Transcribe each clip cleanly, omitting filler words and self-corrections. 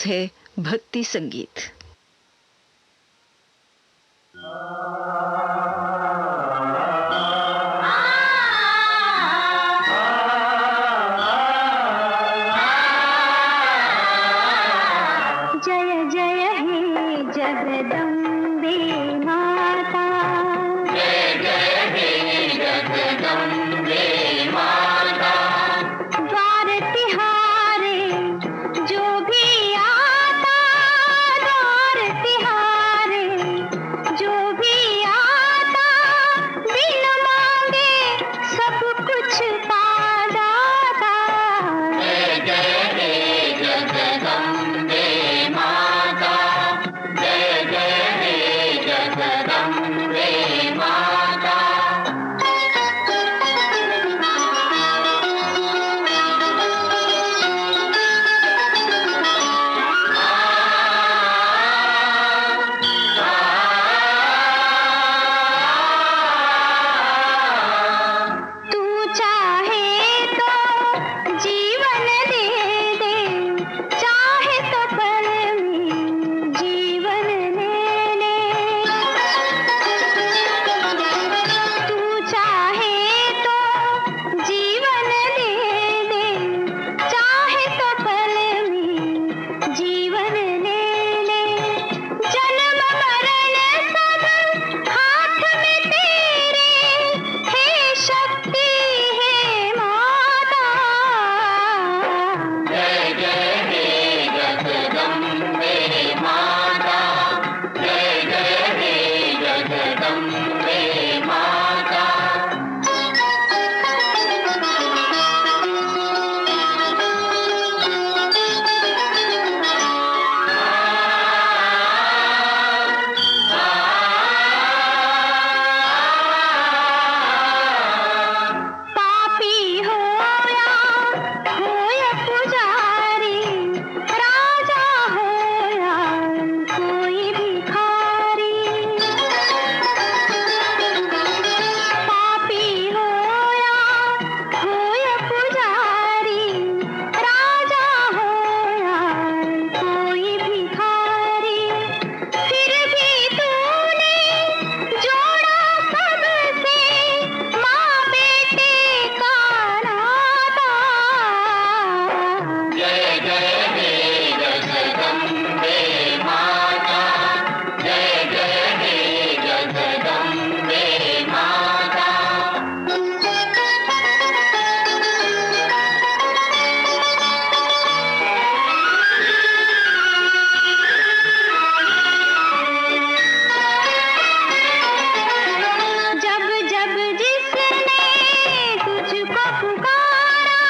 है भक्ति संगीत। जय जय हे जगदम्बे माता, जय जय हे जगदम्बे माता। द्वार तिहारे जो भी आता, द्वार तिहारे जो भी आता, बिन मांगे सब कुछ पा जाता। जय जय हे जगदम्बे माता, जय जय हे जगदम्बे माता। तू चाहे तो जीवन दे दे, चाहे तो पल में जीवन ले ले। तू चाहे तो जीवन दे दे, चाहे तो पल में जीवन ले ले। जन्म मरण सब हाथ में तेरे, हे शक्ति हे माता। जय जय हे जगदम्बे माता, जय जय हे जगदम्बे माता। पापी हो या पुजारी, राजा हो या कोई भिखारी। पापी हो या पुजारी, राजा हो या कोई भिखारी। फिर भी तूने जोड़ा सबसे माँ बेटे का नाता। जय जय हे जगदम्बे माता, जय जय हे जगदम्बे माता। जब जब जिसने तुझको पुकारा,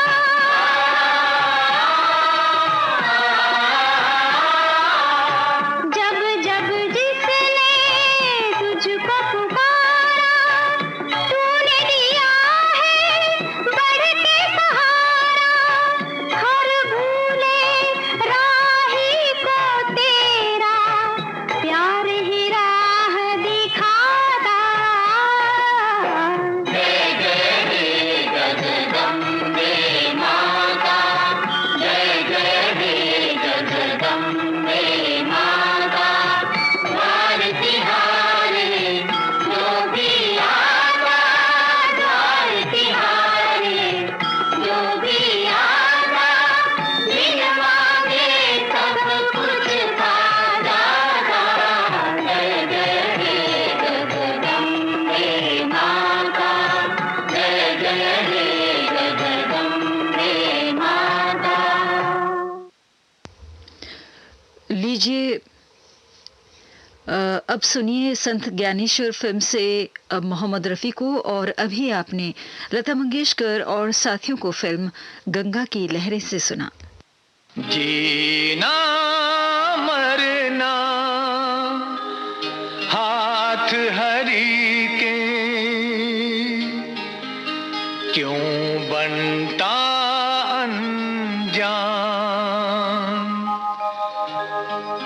जब जब जिसने तुझको पुकारा, तूने दिया है बढ़ के सहारा। हर भूले राही को तेरा प्यार ही राह दिखाता। जय जय हे जगदम्बे माता, जय जय हे जगदम्बे माता। द्वार तिहारे जो भी आता, द्वार तिहारे जो भी आता, बिन मांगे सब कुछ पा जाता। जय जय हे जगदम्बे माता, जय जय हे जगदम्बे माता। लीजिए अब सुनिए संत ज्ञानेश्वर फिल्म से मोहम्मद रफ़ी को, और अभी आपने लता मंगेशकर और साथियों को फिल्म गंगा की लहरें से सुना। जीना मरना हाथ हरि के, क्यों बनता अनजान।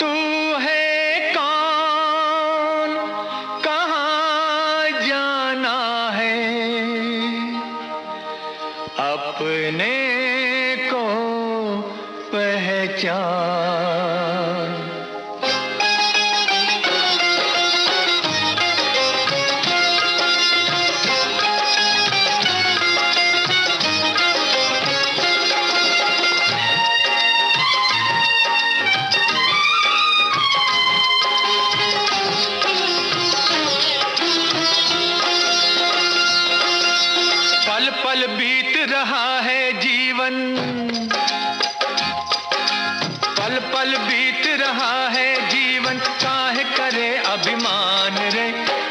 तू है कौन, कहाँ जाना है, अपने को पहचान। पल बीत रहा है जीवन, काहे करे अभिमान रे।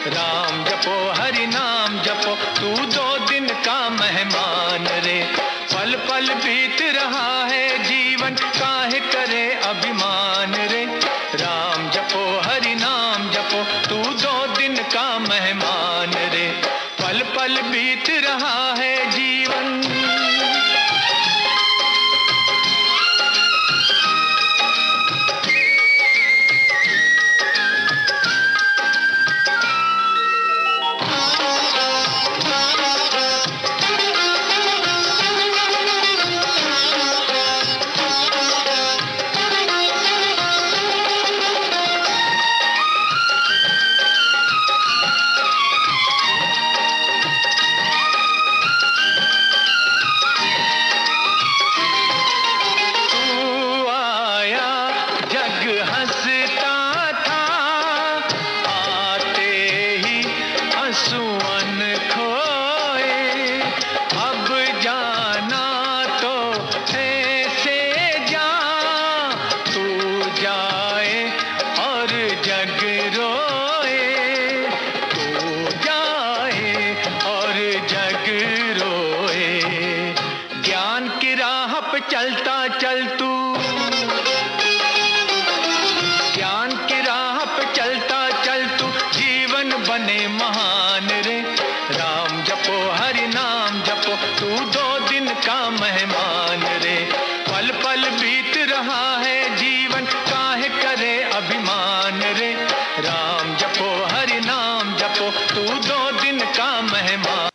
राम जपो हरि नाम जपो, तू 2 दिन का मेहमान रे। पल पल बीत रहा है जीवन, काहे करे अभिमान रे। राम जपो हरि नाम जपो, तू 2 दिन का मेहमान रे। पल पल बीत रहा है जीवन। चलता चल तू, ज्ञान की राह पे चलता चल तू, जीवन बने महान रे। राम जपो हरि नाम जपो, तू 2 दिन का मेहमान रे। पल पल बीत रहा है जीवन, काहे करे अभिमान रे। राम जपो हरि नाम जपो, तू 2 दिन का मेहमान।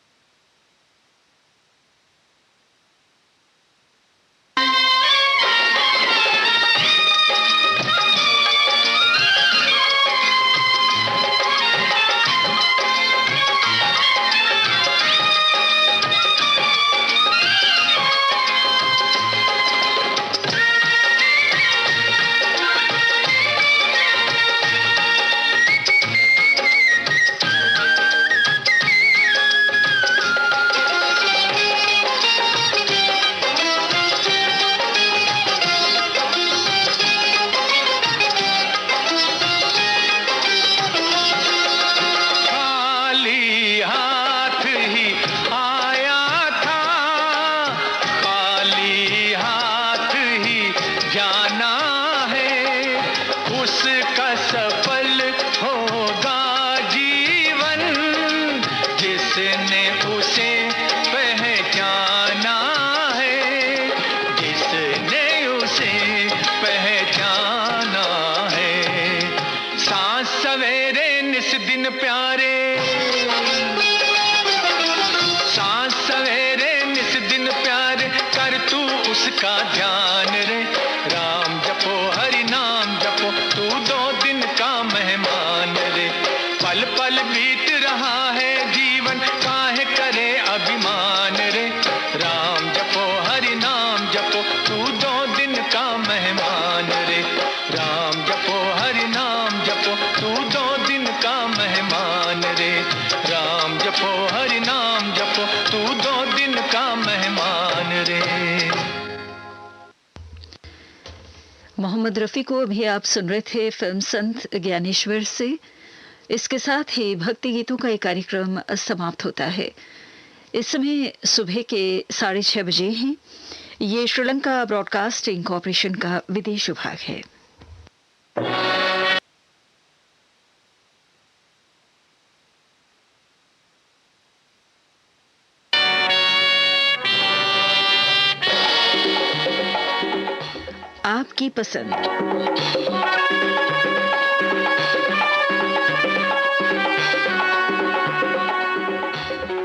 उसका ध्यान रे। राम जपो हरि नाम जपो, तू 2 दिन का मेहमान रे। पल पल बीत रहा है जीवन, काहे करे अभिमान रे। राम जपो हरि नाम जपो, तू 2 दिन का मेहमान रे। राम जपो हरि नाम जपो, तू 2 दिन का मेहमान रे। राम जपो हरि नाम जपो, तू 2 दिन का मेहमान रे। मोहम्मद रफ़ी को अभी आप सुन रहे थे फिल्म संत ज्ञानेश्वर से। इसके साथ ही भक्ति गीतों का एक कार्यक्रम समाप्त होता है। इस समय सुबह के 6:30 बजे हैं। ये श्रीलंका ब्रॉडकास्टिंग कॉरपोरेशन का विदेश विभाग है। आपकी पसंद।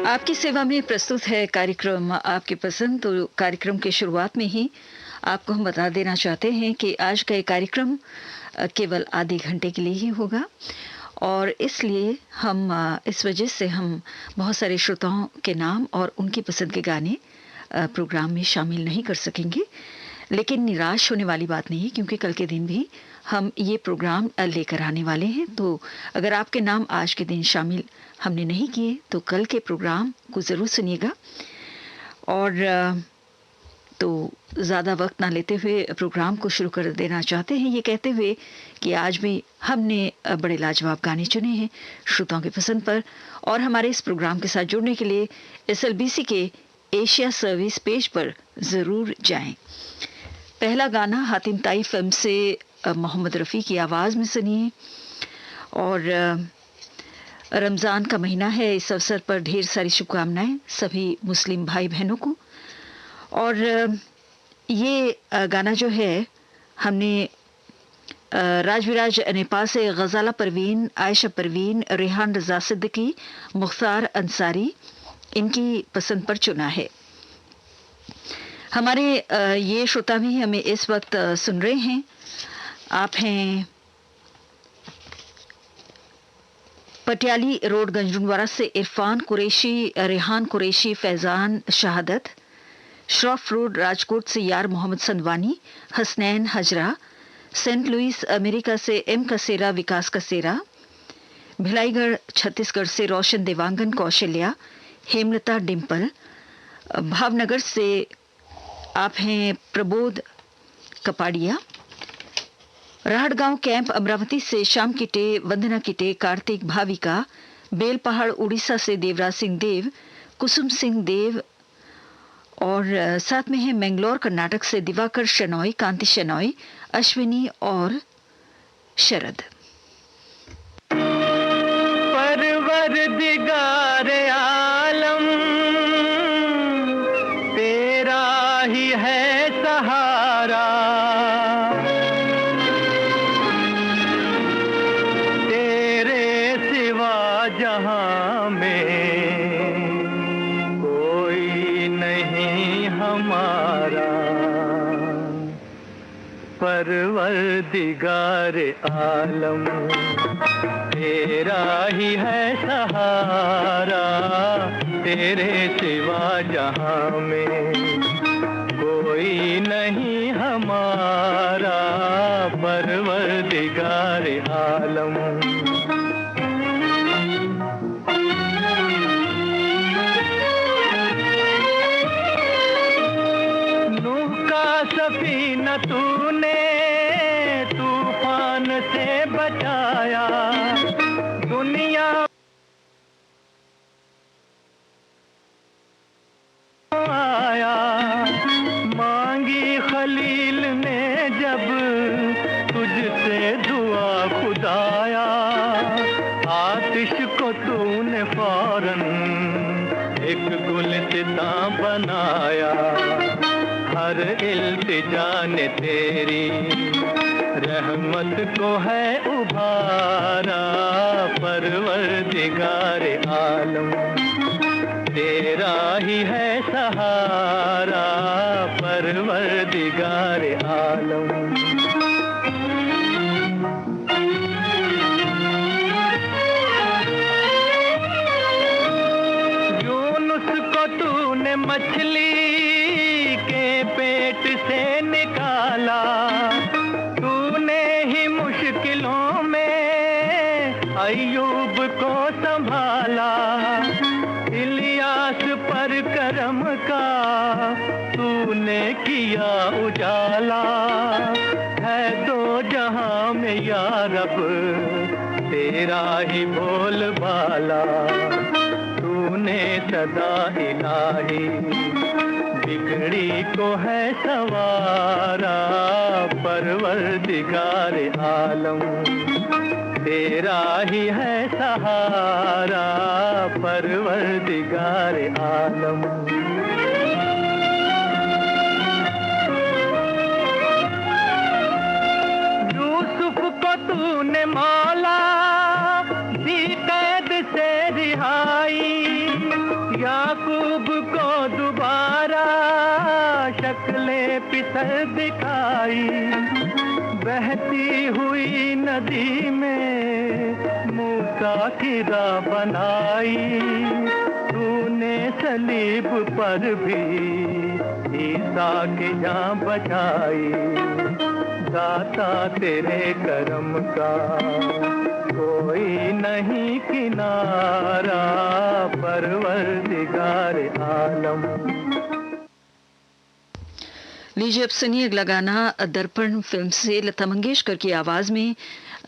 आपकी सेवा में प्रस्तुत है कार्यक्रम आपकी पसंद। तो कार्यक्रम की शुरुआत में ही आपको हम बता देना चाहते हैं कि आज का ये कार्यक्रम केवल आधे घंटे के लिए ही होगा और इसलिए हम इस वजह से हम बहुत सारे श्रोताओं के नाम और उनकी पसंद के गाने प्रोग्राम में शामिल नहीं कर सकेंगे। लेकिन निराश होने वाली बात नहीं है, क्योंकि कल के दिन भी हम ये प्रोग्राम लेकर आने वाले हैं। तो अगर आपके नाम आज के दिन शामिल हमने नहीं किए तो कल के प्रोग्राम को ज़रूर सुनिएगा। और तो ज़्यादा वक्त ना लेते हुए प्रोग्राम को शुरू कर देना चाहते हैं, ये कहते हुए कि आज भी हमने बड़े लाजवाब गाने चुने हैं श्रोताओं की पसंद पर। और हमारे इस प्रोग्राम के साथ जुड़ने के लिए SLBC के एशिया सर्विस पेज पर ज़रूर जाएं। पहला गाना हातिम ताई फिल्म से मोहम्मद रफ़ी की आवाज़ में सुनिए। और रमज़ान का महीना है, इस अवसर पर ढेर सारी शुभकामनाएं सभी मुस्लिम भाई बहनों को। और ये गाना जो है हमने राजविराज नेपाल से गजाला परवीन, आयशा परवीन, रेहान रजा सिद्दीकी, मुख्तार अंसारी इनकी पसंद पर चुना है। हमारे ये श्रोता भी हमें इस वक्त सुन रहे हैं। आप हैं पटियाली रोड गंजरुनवाड़ा से इरफान कुरैशी, रेहान कुरैशी, फैजान शहादत, श्रॉफ रोड राजकोट से Yar Mohammad Sandwani, Hasnain Hazra, Saint Louis America से एम कसेरा, विकास कसेरा, भिलाईगढ़ छत्तीसगढ़ से रोशन देवांगन, कौशल्या, हेमलता डिम्पल, भावनगर से आप हैं प्रबोध कपाड़िया, राहड़गांव कैंप अमरावती से श्याम किटे, वंदना किटे, कार्तिक, भाविका, बेलपहाड़ उड़ीसा से देवराज सिंह देव, कुसुम सिंह देव, और साथ में है मैंगलोर कर्नाटक से दिवाकर शनॉय, कांति शनॉय, अश्विनी और शरद। परवरदिगार आलम तेरा ही है सहारा, तेरे सिवा जहां में कोई नहीं हमारा। परवरदिगार आलम तेरा ही है सहारा, तेरे सिवा जहां में कोई नहीं हमारा। परवरदिगार आलम नूह का सफीना तूने तूफान से बचाया, दुनिया आया। मांगी खलील ने जब तुझसे दुआ खुदाया, आतिश को तूने फौरन एक गुलसिता बनाया। हर इल्तिजा ने तेरी रहमत को है उभारा। परवरदिगार आलम तेरा ही है सहारा। परवरदिगार आलम यूनुस को तूने मछली के पेट से निकाला, तूने ही मुश्किलों में अय्यूब को संभाला। इलियास पर करम का तूने किया उजाला, है दो जहां में या रब तेरा ही बोलबाला। तूने सदा इलाही बिगड़ी को है सवारा। परवरदिगार आलम तेरा ही है सहारा। परवरदिगार आलम यूसुफ को तूने मौला दी कैद से रिहाई, याकूब को दोबारा शक्ले पितर दिखाई। बहती हुई नदी में मूसा की राह बनाई, तूने सलीब पर भी ईसा की जान बचाई। दाता तेरे करम का कोई नहीं किनारा। परवरदिगार आलम लीजिए अब सुनिए अगला गाना दर्पण फिल्म से लता मंगेशकर की आवाज में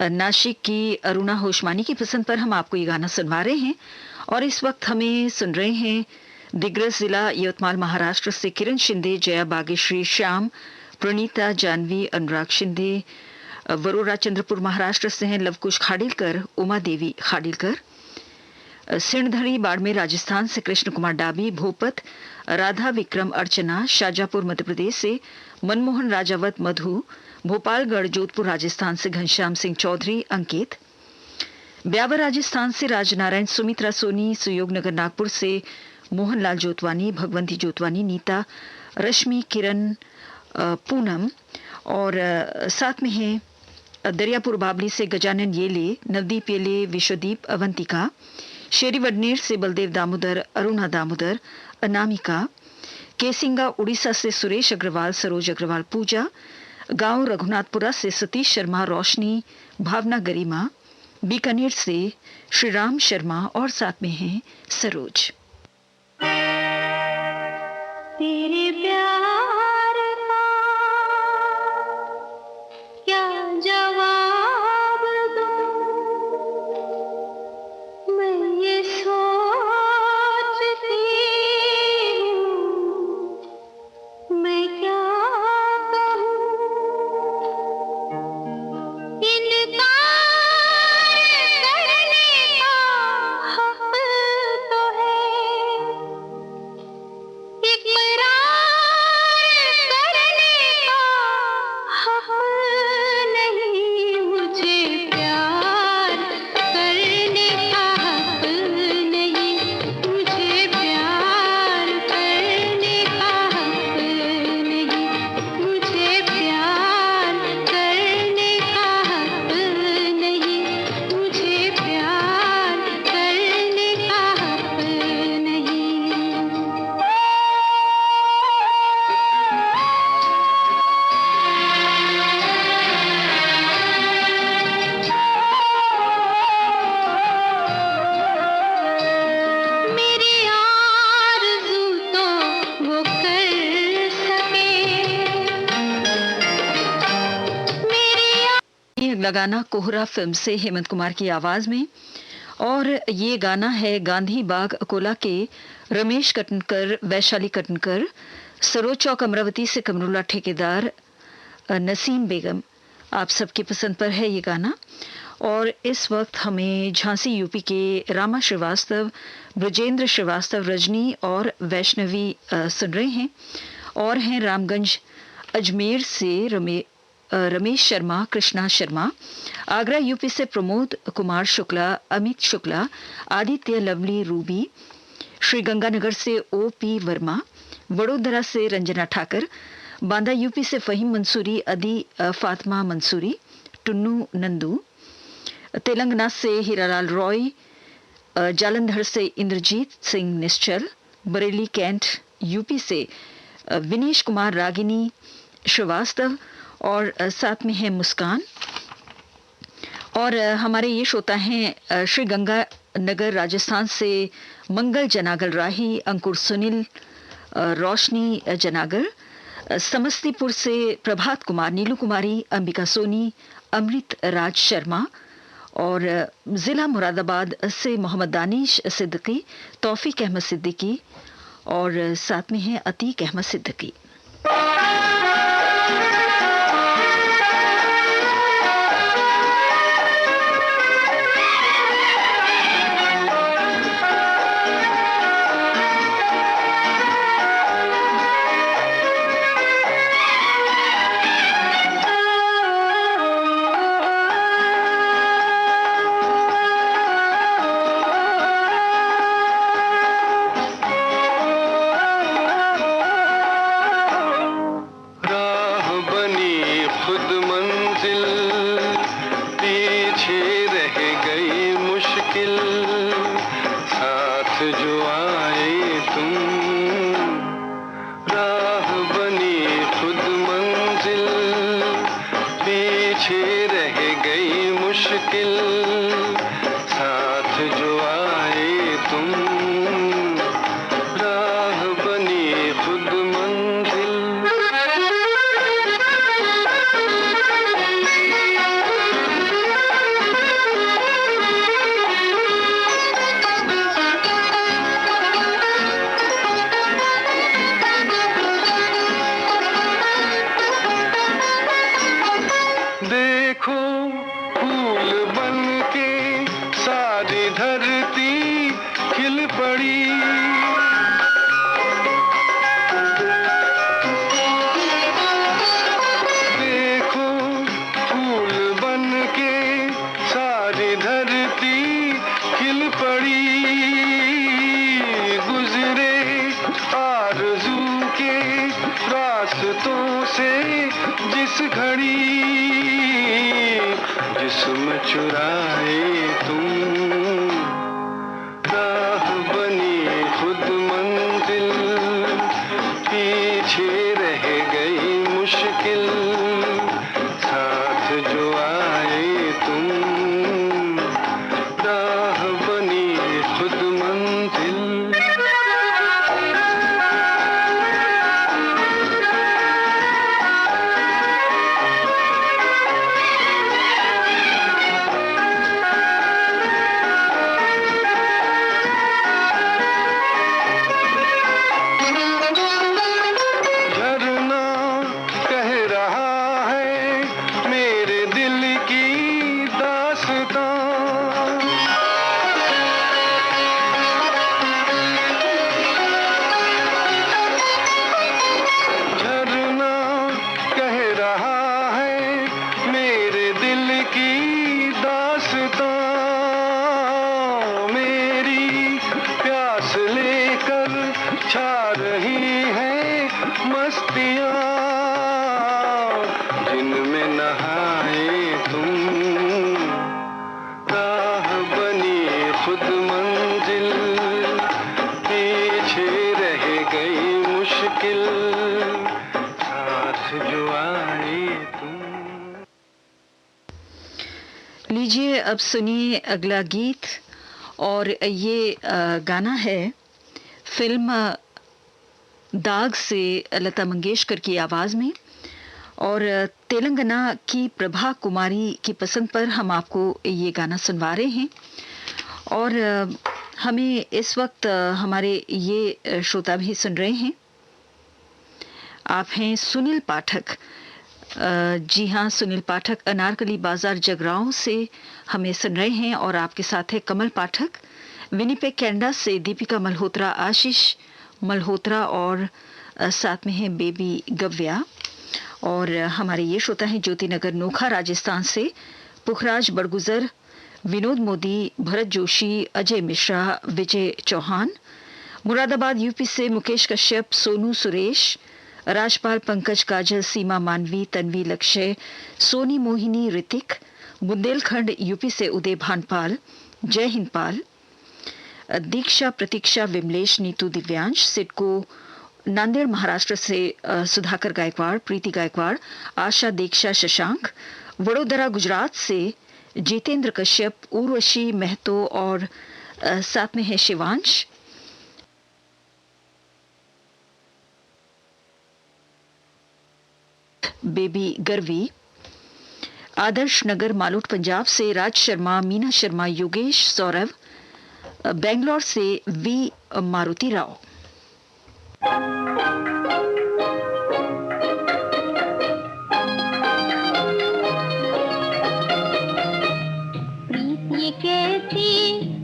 नासिक की अरुणा होशमानी की पसंद पर हम आपको ये गाना सुनवा रहे हैं। और इस वक्त हमें सुन रहे हैं दिग्रस जिला यवतमाल महाराष्ट्र से किरण शिंदे, जया बागेश्री, श्याम, प्रणीता, जानवी, अनुराग शिंदे। वरोरा चंद्रपुर महाराष्ट्र से हैं लवकुश खाडिलकर, उमा देवी खाडिलकर। सिणधरी बाड़मेर राजस्थान से कृष्ण कुमार डाबी, भोपत, राधा विक्रम अर्चना। शाजापुर मध्य प्रदेश से मनमोहन राजावत, मधु। भोपालगढ़ जोधपुर राजस्थान से घनश्याम सिंह चौधरी, अंकित। ब्यावर राजस्थान से राजनारायण, सुमित्रा सोनी। सुयोगनगर नागपुर से मोहनलाल जोतवानी, भगवंती जोतवानी, नीता, रश्मि, किरण, पूनम। और साथ में है दरियापुर बाबली से गजानन येले, नवदीप येले, विश्वदीप, अवंतिका। शेरी वडनेर से बलदेव दामोदर, अरुणा दामोदर, अनामिका। केसिंगा उड़ीसा से सुरेश अग्रवाल, सरोज अग्रवाल, पूजा। गांव रघुनाथपुरा से सतीश शर्मा, रोशनी, भावना, गरिमा। बीकानेर से श्री राम शर्मा और साथ में हैं सरोज। तेरे प्यार का क्या जवाब दूं, मैं ये सोचती हूँ, मैं क्या कहूँ। इनकार करने का हक तो है, इकरार करने का हक नहीं, मुझे प्यार करने का हक नहीं, मुझे प्यार करने का हक नहीं, मुझे प्यार करने का हक नहीं, मुझे प्यार करने का हक नहीं। मेरी आरज़ू तो वो कर सके, मेरी ये अगला गाना कोहरा फिल्म से हेमंत कुमार की आवाज में। और ये गाना है गांधी बाग अकोला के रमेश कटनकर, वैशाली कटनकर। सरोज चौक अमरावती से कमरुल्ला ठेकेदार, नसीम बेगम। आप सबकी पसंद पर है ये गाना। और इस वक्त हमें झांसी यूपी के रामा श्रीवास्तव, ब्रजेंद्र श्रीवास्तव, रजनी और वैष्णवी सुन रहे हैं। और हैं रामगंज अजमेर से रमेश शर्मा, कृष्णा शर्मा। आगरा यूपी से प्रमोद कुमार शुक्ला, अमित शुक्ला, आदित्य, लवली, रूबी। श्री गंगानगर से O.P. वर्मा। वडोदरा से रंजना ठाकर। बांदा यूपी से फहीम मंसूरी, अदी, फातिमा मंसूरी, टुन्नू नंदू। तेलंगाना से हीरालाल रॉय। जालंधर से इंद्रजीत सिंह निश्चल। बरेली कैंट यूपी से विनेश कुमार, रागिनी श्रीवास्तव और साथ में है मुस्कान। और हमारे ये श्रोता हैं श्री गंगा नगर राजस्थान से मंगल जनागल राही, अंकुर सुनील, रोशनी जनागर। समस्तीपुर से प्रभात कुमार, नीलू कुमारी, अंबिका सोनी, अमृत राज शर्मा। और जिला मुरादाबाद से मोहम्मद दानिश सिद्दीकी, तौफीक अहमद सिद्दीकी और साथ में है अतीक अहमद सिद्दीकी। फूल बन के सारी धरती खिल पड़ी। देखो फूल बन के सारी धरती खिल पड़ी। गुजरे आरज़ू के रास्तों से जिस घड़ी, जिस्म चुराए तुम, राह बनी खुद मंजिल, पीछे रह गई मुश्किल, साथ जो आए तुम, राह बनी खुद मंजिल। लीजिए अब सुनिए अगला गीत, और ये गाना है फिल्म दाग से लता मंगेशकर की आवाज में, और तेलंगाना की प्रभा कुमारी की पसंद पर हम आपको ये गाना सुनवा रहे हैं। और हमें इस वक्त हमारे ये श्रोता भी सुन रहे हैं। आप हैं सुनील पाठक। जी हाँ, सुनील पाठक अनारकली बाजार जगरांव से हमें सुन रहे हैं। और आपके साथ है कमल पाठक, विनिपेग कनाडा से दीपिका मल्होत्रा, आशीष मल्होत्रा, और साथ में है बेबी गव्या। और हमारे ये श्रोता हैं ज्योति नगर नोखा राजस्थान से पुखराज बड़गुजर, विनोद मोदी, भरत जोशी, अजय मिश्रा, विजय चौहान। मुरादाबाद यूपी से मुकेश कश्यप, सोनू सुरेश, राजपाल, पंकज, काजल, सीमा मानवी, तन्वी, लक्ष्य, सोनी मोहिनी, ऋतिक। बुंदेलखंड यूपी से उदय भानपाल, जय हिंद पाल, दीक्षा, प्रतीक्षा, विमलेश, नीतू, दिव्यांश। सिडको नांदेड़ महाराष्ट्र से सुधाकर गायकवाड़, प्रीति गायकवाड़, आशा, दीक्षा, शशांक। वडोदरा गुजरात से जितेंद्र कश्यप, उर्वशी महतो, और साथ में है शिवांश। बेबी गर्वी। आदर्श नगर मालूट पंजाब से राज शर्मा, मीना शर्मा, योगेश, सौरभ। बेंगलोर से वी मारुति राव। प्रीति कैसी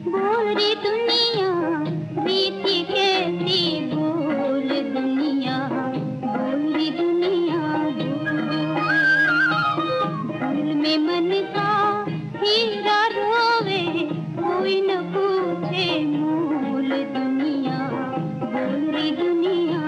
बोली दुनिया, प्रीति कैसी बोल दुनिया, बोली दुनिया भूल में मन का हीरा रोवे, कोई न पूछे मूल दुनिया, बोली दुनिया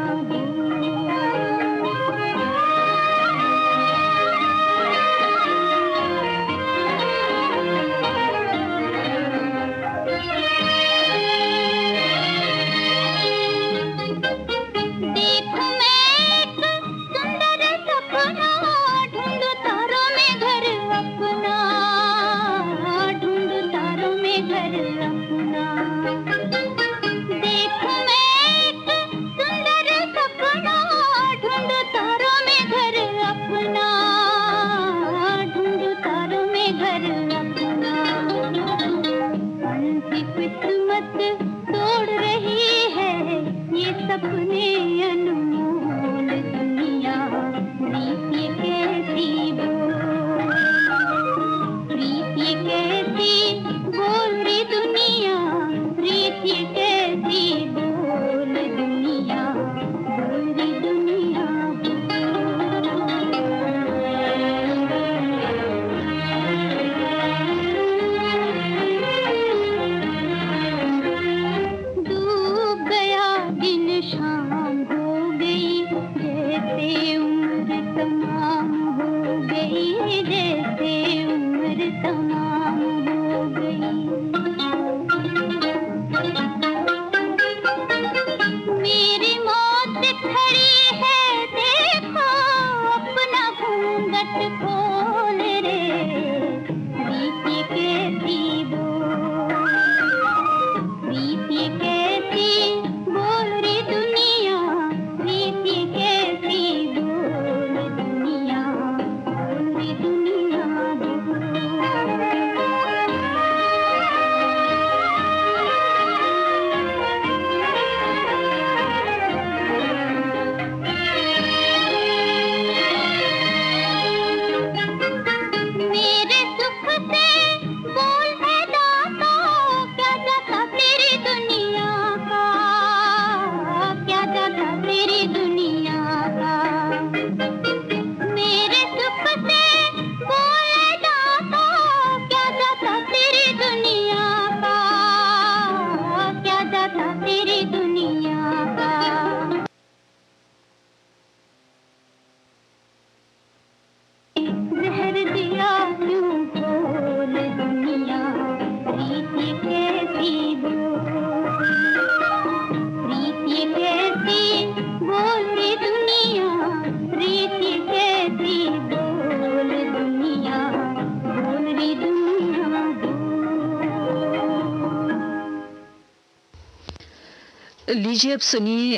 लीजिए अब सुनिए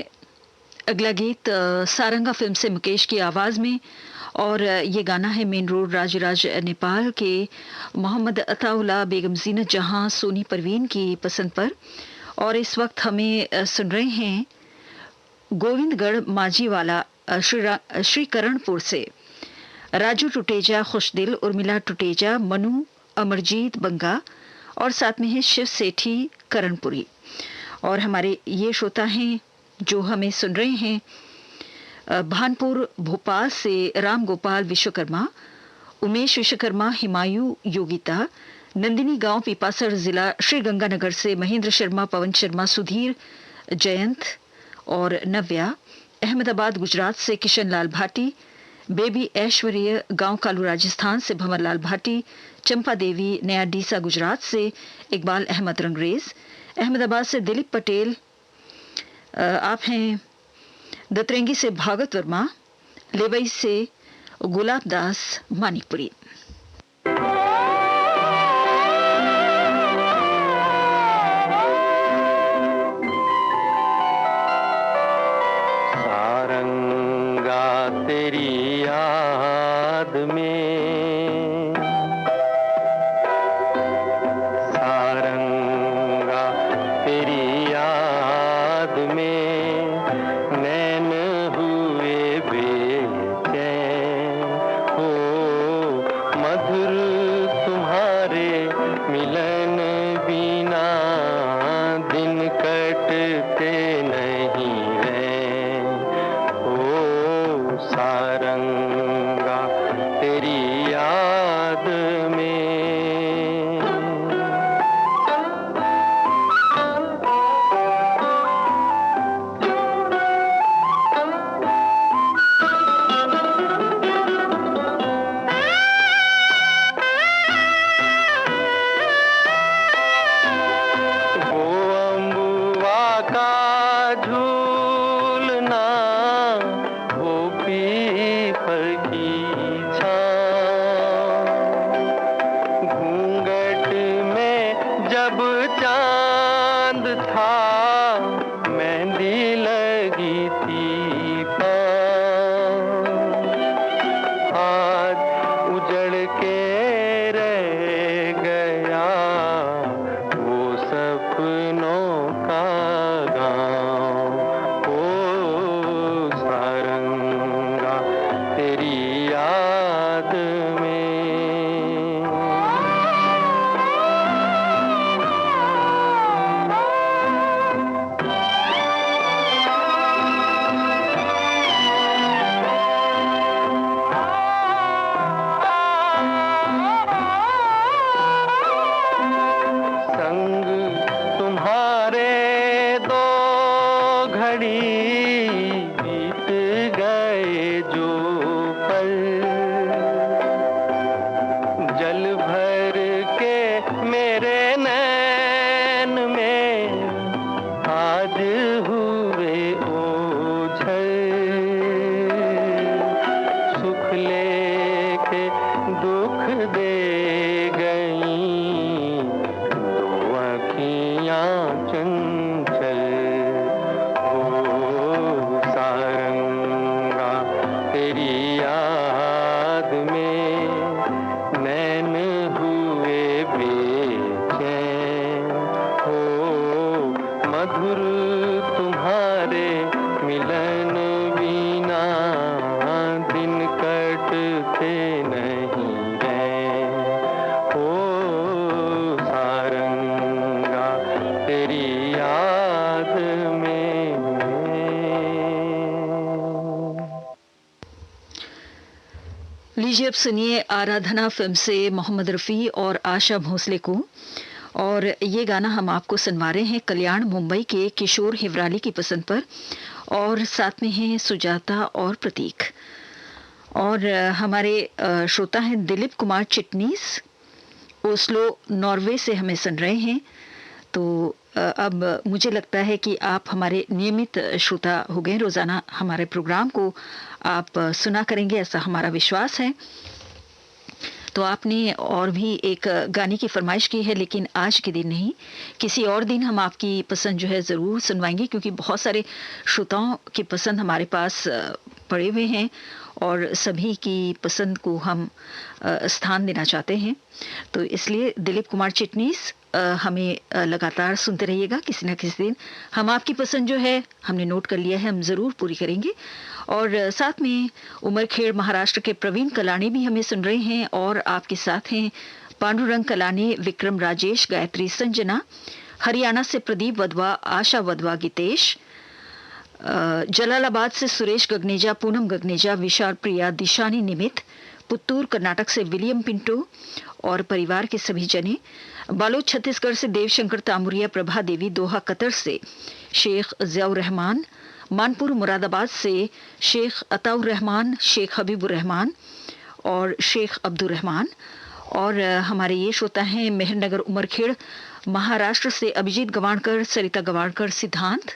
अगला गीत सारंगा फिल्म से मुकेश की आवाज में। और ये गाना है मेन रोड राजराज नेपाल के मोहम्मद अताउल्ला बेगम जीनत जहां सोनी परवीन की पसंद पर। और इस वक्त हमें सुन रहे हैं गोविंदगढ़ माझीवाला श्री करणपुर से राजू टुटेजा, खुशदिल, उर्मिला टुटेजा, मनु, अमरजीत बंगा और साथ में है शिव सेठी करणपुरी। और हमारे ये श्रोता हैं जो हमें सुन रहे हैं भानपुर भोपाल से राम गोपाल विश्वकर्मा, उमेश विश्वकर्मा, हिमायू योगिता, नंदिनी गांव पीपासर जिला श्री गंगानगर से महेंद्र शर्मा, पवन शर्मा, सुधीर, जयंत और नव्या, अहमदाबाद गुजरात से किशन लाल भाटी, बेबी ऐश्वर्य गांव कालू राजस्थान से भंवर लाल भाटी, चंपा देवी नया डीसा गुजरात से इकबाल अहमद रंगरेज, अहमदाबाद से दिलीप पटेल, आप हैं दतरेंगी से भागवत वर्मा, लेवई से गुलाब दास मानिकपुरी। सारंगा तेरी याद में, सारंगा तेरी याद में नैन हुए बेचैन हो, मधुर तुम्हारे मिलन बिना दिन कटते नहीं रैन हो। सारंगा तेरी याद में। लीजिए अब सुनिए आराधना फिल्म से मोहम्मद रफ़ी और आशा भोसले को। और ये गाना हम आपको सुनवा रहे हैं कल्याण मुंबई के किशोर हिवराली की पसंद पर। और साथ में हैं सुजाता और प्रतीक। और हमारे श्रोता हैं दिलीप कुमार चिटनीस, ओस्लो नॉर्वे से हमें सुन रहे हैं। तो अब मुझे लगता है कि आप हमारे नियमित श्रोता हो गए, रोज़ाना हमारे प्रोग्राम को आप सुना करेंगे, ऐसा हमारा विश्वास है। तो आपने और भी एक गाने की फरमाइश की है, लेकिन आज के दिन नहीं, किसी और दिन हम आपकी पसंद जो है ज़रूर सुनवाएंगे, क्योंकि बहुत सारे श्रोताओं की पसंद हमारे पास पड़े हुए हैं और सभी की पसंद को हम स्थान देना चाहते हैं। तो इसलिए दिलीप कुमार चिटनीस हमें लगातार सुनते रहिएगा। किसी न किसी दिन हम आपकी पसंद जो है हमने नोट कर लिया है, हम ज़रूर पूरी करेंगे। और साथ में उमरखेड़ महाराष्ट्र के प्रवीण कलानी भी हमें सुन रहे हैं और आपके साथ हैं पांडुरंग कलानी, विक्रम राजेश, गायत्री संजना, हरियाणा से प्रदीप वधवा, आशा वधवा, गीतेश, जलालाबाद से सुरेश गगनेजा, पूनम गगनेजा, विशाल प्रिया, दिशानी निमित, पुत्तूर कर्नाटक से विलियम पिंटो और परिवार के सभी जने, बालोद छत्तीसगढ़ से देवशंकर तामुरिया, प्रभा देवी, दोहा कतर से शेख जियाउर रहमान, मानपुर मुरादाबाद से शेख अताउर रहमान, शेख हबीबुर रहमान और शेख अब्दुर रहमान। और हमारे ये श्रोता हैं मेहरनगर उमरखेड़ महाराष्ट्र से अभिजीत गवाणकर, सरिता गवाणकर, सिद्धांत,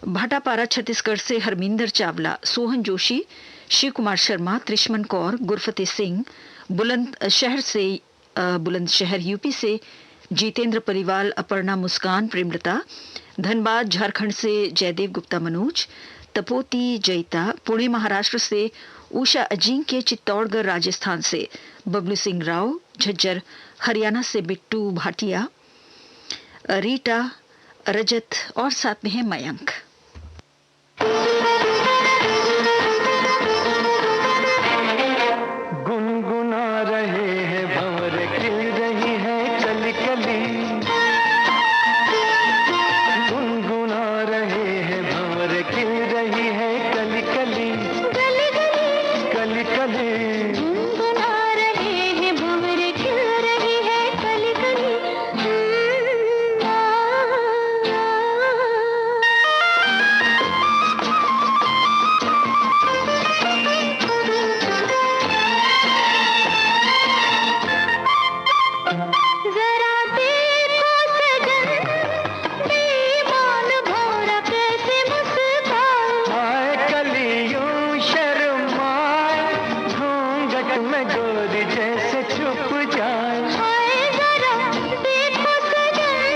भाटापारा छत्तीसगढ़ से हरमिंदर चावला, सोहन जोशी, शिव कुमार शर्मा, त्रिशमन कौर, गुरफतेह सिंह, बुलंदशहर यूपी से जितेंद्र परिवाल, अपर्णा मुस्कान, प्रेमलता, धनबाद झारखंड से जयदेव गुप्ता मनोज, तपोती जयता, पुणे महाराष्ट्र से उषा अजिंक्य, चित्तौड़गढ़ राजस्थान से बबलू सिंह राव, झज्जर हरियाणा से बिट्टू भाटिया, रीटा, रजत और साथ में है मयंक। गुनगुना रहे हैं भंवर, खिल रही है कली कली, गुनगुना रहे हैं भंवर, खिल रही है कली कली, गली गली कली कली, गुनगुना रहे हैं भंवर, खिल रही है कली कली। जरा देखो सजन, बेईमान भौरा कैसे मुस्काए, हाय कलियों शर्माए, घूंघट में गोरी जैसे छुप जाए, हाय जरा देखो सजन,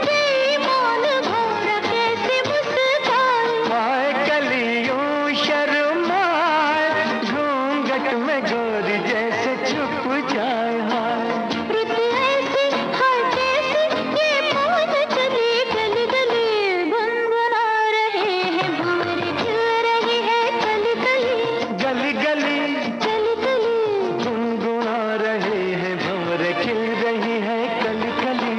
बेईमान भौरा कैसे मुस्काए, हाय कलियों शर्माए, घूंघट में गोरी जैसे छुप जाए, हाय रुत ऐसी हर कैसी ये पवन चली गली गली, गुनगुना रहे हैं भंवर, खिल रही है कली कली, गली गली, कली कली। गुनगुना रहे हैं भंवर, खिल रही है कली कली।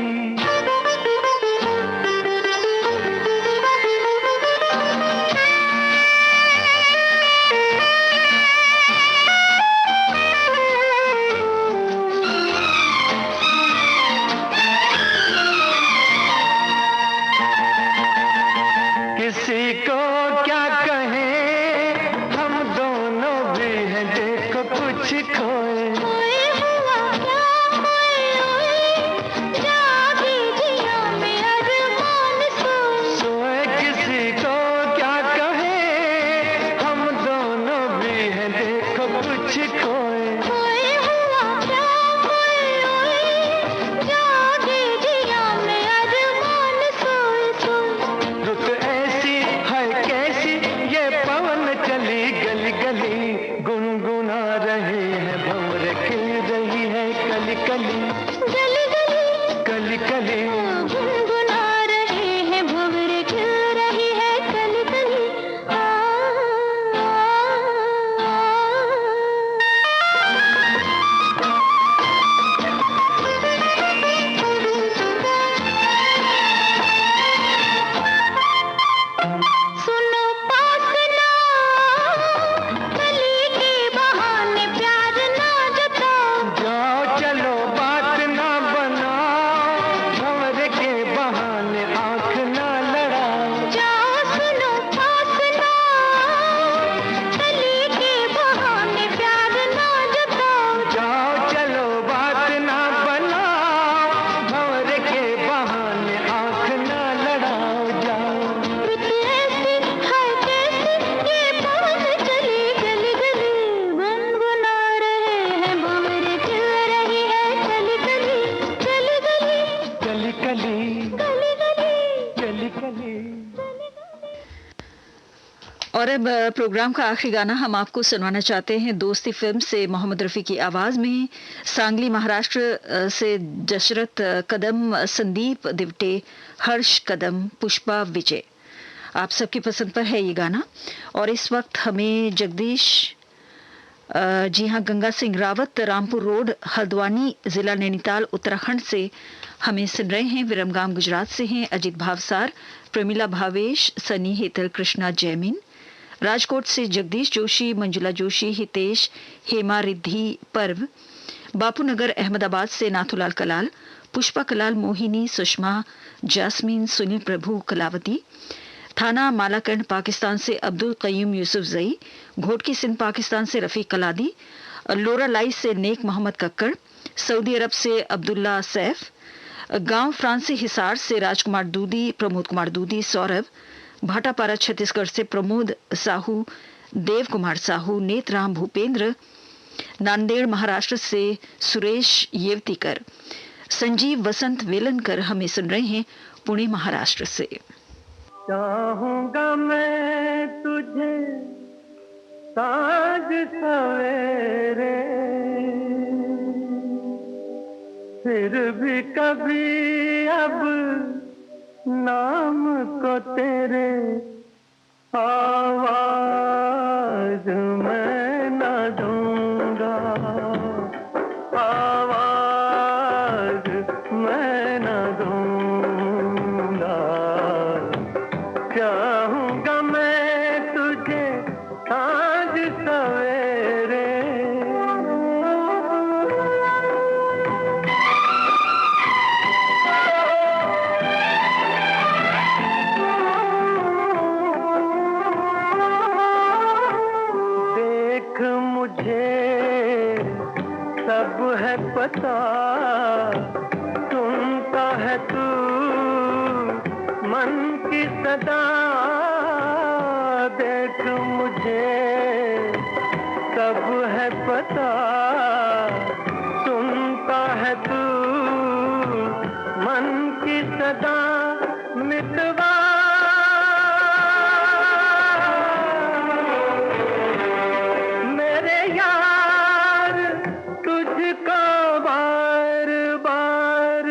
किसी को क्या कहें, हम दोनों भी हैं देखो कुछ खोए, ओए हुआ क्या ओए, जागी जिया में अरमान सोए, सोए किसी को क्या कहें, हम दोनों भी हैं देखो कुछ खोए, ओए हुआ क्या ओए, जागी जिया में अरमान सोए सोए। रुत ऐसी है कैसी ये पवन चली गली गली, गुनगुना रहे हैं भंवर, खिल रही है कली कली, गली गली कली कली, गुनगुना रहे हैं भंवर, खिल रही है कली कली। आ, आ, सुनो पास ना, कली के बहाने प्यार ना जताओ, जाओ चलो बात ना बनाओ, भंवर और अब प्रोग्राम का आखिरी गाना हम आपको सुनवाना चाहते हैं दोस्ती फिल्म से मोहम्मद रफ़ी की आवाज में। सांगली महाराष्ट्र से दशरथ कदम, संदीप दिवटे, हर्ष कदम, पुष्पा विजय, आप सबकी पसंद पर है ये गाना। और इस वक्त हमें जगदीश, जी हाँ, गंगा सिंह रावत, रामपुर रोड, हल्द्वानी, जिला नैनीताल, उत्तराखंड से हमें सुन रहे हैं। विरमगाम गुजरात से हैं अजीत भावसार, प्रमिला भावेश, सनी, हेतल, कृष्णा, जैमिन। राजकोट से जगदीश जोशी, मंजुला जोशी, हितेश, हेमा, रिद्धि, पर्व। बापूनगर अहमदाबाद से नाथुलाल कलाल, पुष्पा कलाल, मोहिनी, सुषमा, जास्मीन, सुनील प्रभु, कलावती। थाना मालाकंड पाकिस्तान से अब्दुल कयूम यूसुफ जई, घोटकी सिंध पाकिस्तान से रफीक कलादी, लोरा लाई से नेक मोहम्मद कक्कड़, सऊदी अरब से अब्दुल्ला सैफ, गांव फ्रांस से हिसार से राजकुमार दूधी, प्रमोद कुमार दूधी, सौरभ। भाटापारा छत्तीसगढ़ से प्रमोद साहू, देव कुमार साहू, नेतराम भूपेंद्र। नांदेड़ महाराष्ट्र से सुरेश येवतीकर, संजीव वसंत वेलनकर हमें सुन रहे हैं पुणे महाराष्ट्र से। चाहूंगा मैं तुझे साँझ सवेरे, फिर भी कभी अब नाम को तेरे आवाज मैं न दूंगा, आवाज मैं न दूंगा। चाहूंगा मैं तुझे साँझ सवेरे, देख मुझे सब है पता, सुनता है तू मन की सदा। देख मुझे सब है पता, सुनता है तू मन की सदा। मितवा मेरे यार तुझको बार बार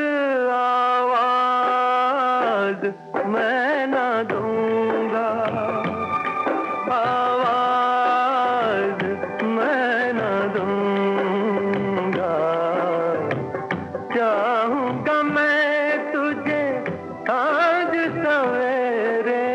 आवाज मैं न दूंगा, आवाज मैं न दूंगा। चाहूंगा मैं तुझे साँझ सवेरे,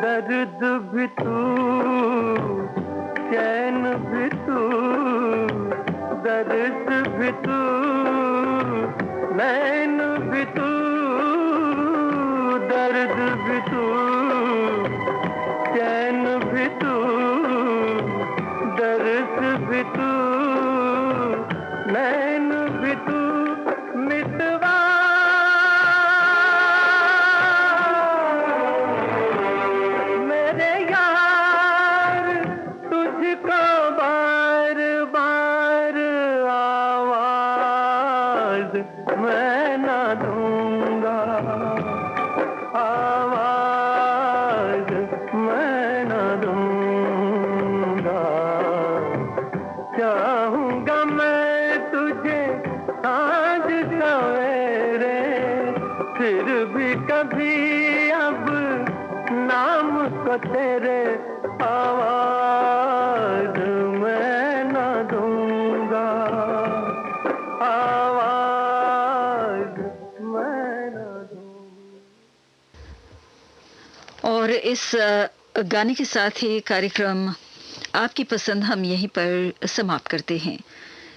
दर्द भी तू, चैन भी तू, दर्द भी तू, नैन भी तू, दर्द भी तू, चैन भी तू, दर्द भी तू, नैन भी तू। मितवा मेरे यार तुझको बार बार आवाज मैं न दूंगा, आवाज मैं न दूंगा। चाहूंगा मैं तुझे साँझ सवेरे, फिर भी कभी अब नाम को तेरे आवाज मैं न दूंगा, आवाज मैं न दूंगा। और इस गाने के साथ ही कार्यक्रम आपकी पसंद हम यहीं पर समाप्त करते हैं।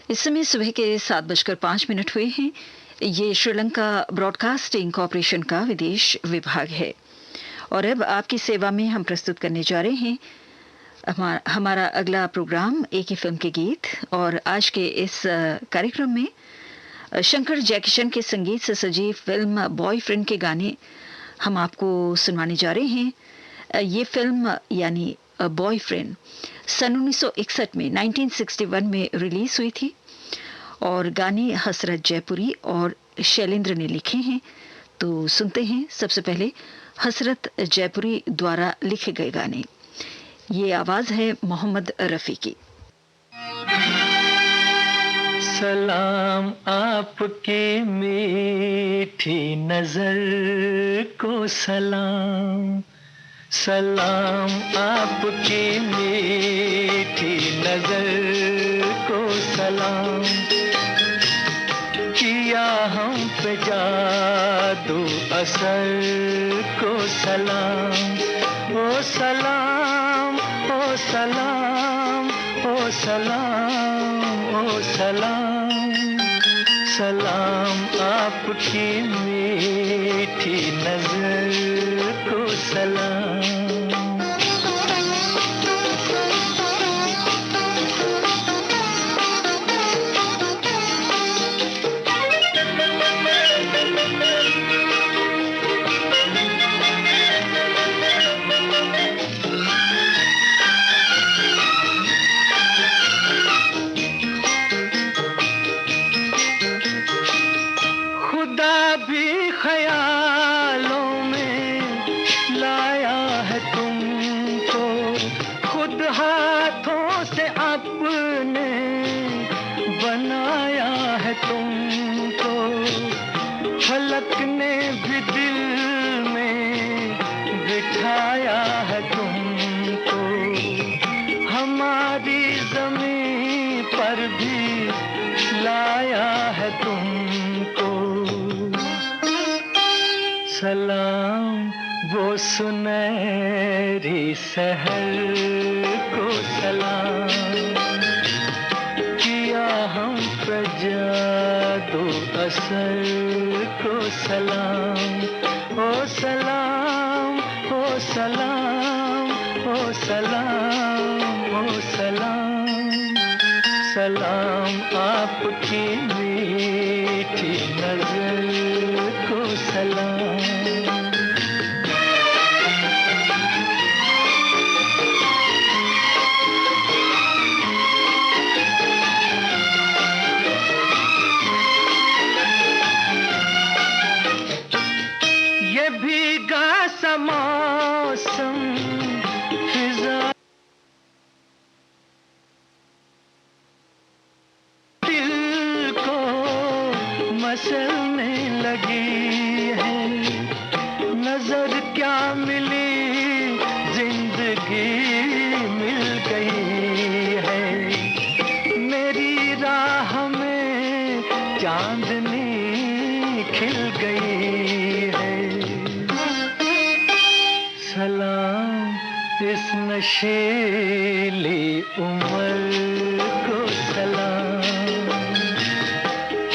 इस समय सुबह के 7:05 हुए हैं। ये श्रीलंका ब्रॉडकास्टिंग कॉरपोरेशन का विदेश विभाग है और अब आपकी सेवा में हम प्रस्तुत करने जा रहे हैं हमारा अगला प्रोग्राम एक ही फिल्म के गीत। और आज के इस कार्यक्रम में शंकर जयकिशन के संगीत से सजी फिल्म बॉयफ्रेंड के गाने हम आपको सुनवाने जा रहे हैं। ये फिल्म यानी बॉयफ्रेंड सन 1961 में 1961 में रिलीज हुई थी और गाने हसरत जयपुरी और शैलेंद्र ने लिखे हैं। तो सुनते हैं सबसे पहले हसरत जयपुरी द्वारा लिखे गए गाने। ये आवाज है मोहम्मद रफी की। सलाम आपकी मीठी नजर को सलाम, सलाम आपकी मीठी नजर को सलाम, किया हम पे जादू असर को सलाम, ओ सलाम ओ सलाम ओ सलाम ओ सलाम, सलाम आपकी मीठी नजर को सलाम। फलक ने भी दिल में बिठाया है तुमको, हमारी जमीन पर भी लाया है तुमको। सलाम वो सुनहरी सहर को सलाम, किया हम पे जादू असर को सलाम, ओ सलाम ओ सलाम ओ सलाम ओ सलाम, सलाम आपकी मीठी नजर को सलाम। मौसम फिजा दिल को मसलने लगी है, नजर क्या मिली जिंदगी मिल गई है, मेरी राह में चांदनी खिल गई है। सलाम इस नशीली उम्र को सलाम,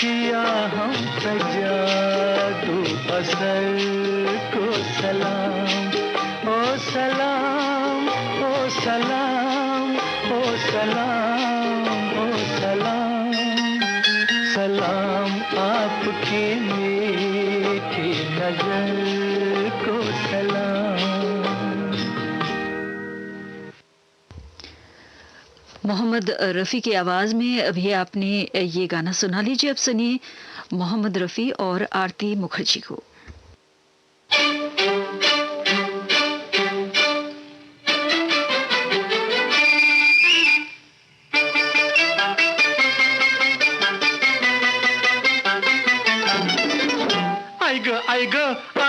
किया हम पे जादू असर को सलाम, ओ सलाम ओ सलाम ओ सलाम ओ सलाम, सलाम आपकी मीठी नजर को सलाम। मोहम्मद रफ़ी की आवाज़ में अभी आपने ये गाना सुना। लीजिए अब सुनिए मोहम्मद रफ़ी और आरती मुखर्जी को।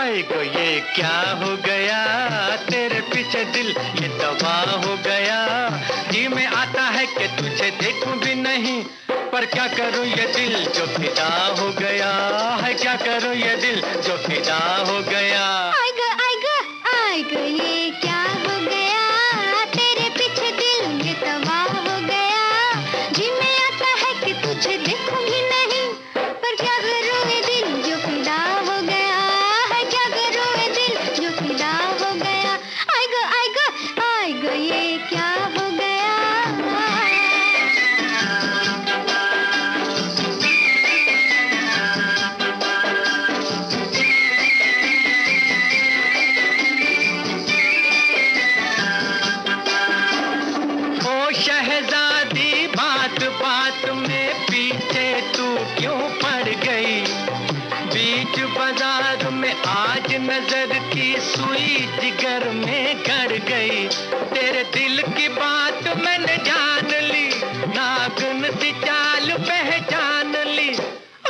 आई गो ये क्या हो गया, तेरे पीछे दिल ये दवा हो गया, जी में आता है कि तुझे देखूं भी नहीं, पर क्या करूं ये दिल जो फिदा हो गया है, क्या करूं ये दिल जो फिदा हो गया। आई गो ये क्या हो गया, तेरे पीछे दिल ये दवा हो गया, जी में आता है कि तुझे देखूं भी नहीं, पर क्या करूं ये दिल जो फिदा हो गया है, क्या करूं ये दिल जो फिदा हो गया। आई गो ये क्या हो गया। आज नजर की सुई जिगर में गड़ गई, तेरे दिल की बात मैंने जान ली, नागिन सी चाल पहचान ली।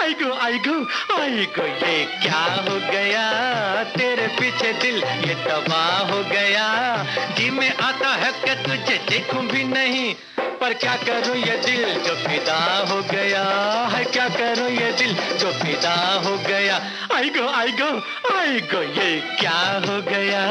आइगो आइगो आइगो ये क्या हो गया, तेरे पीछे दिल ये तबाह हो गया। जी में आता है कि तुझे देखूं भी नहीं, पर क्या करूं ये दिल जो फिदा हो गया है, क्या करूं ये दिल जो फिदा हो गया। आइगो आइगो आइगो ये क्या हो गया।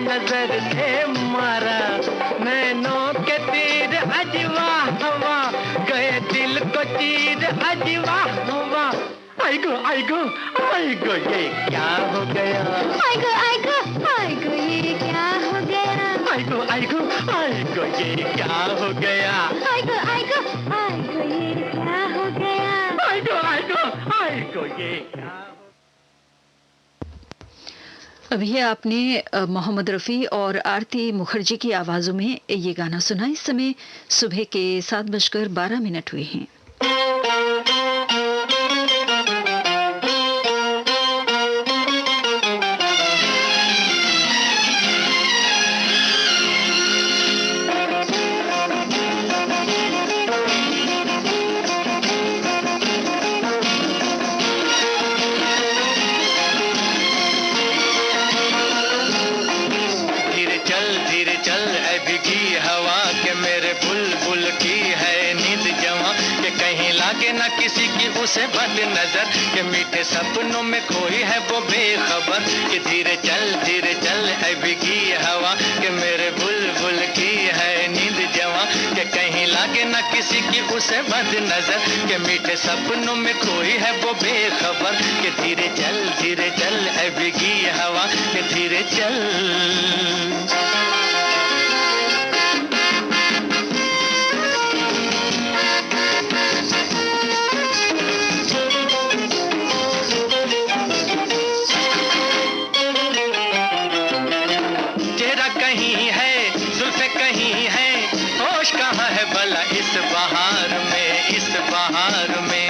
नजर से मारा नैनों के तीर अजवा हवा, गए दिल को चीर अजवा हवा। आइगो आइगो आइगो ये क्या हो गया, आइगो आइगो आइगो ये क्या हो गया, आइगो आइगो आइगो ये क्या हो गया, आइगो आइगो आइगो ये क्या हो गया, आइगो आइगो आइगो ये क्या। अभी आपने मोहम्मद रफ़ी और आरती मुखर्जी की आवाज़ों में ये गाना सुना। इस समय सुबह के 7:12 हुए हैं। किसी की उसे बद नजर के मीठे सपनों में कोई है वो बेखबर, कि धीरे चल ऐ भीगी हवा, कि मेरे बुलबुल की है नींद जवां, कि कहीं लागे ना किसी की उसे बद नजर के मीठे सपनों में कोई है वो बेखबर, कि धीरे चल ऐ भीगी हवा, कि धीरे चल। इस बहार में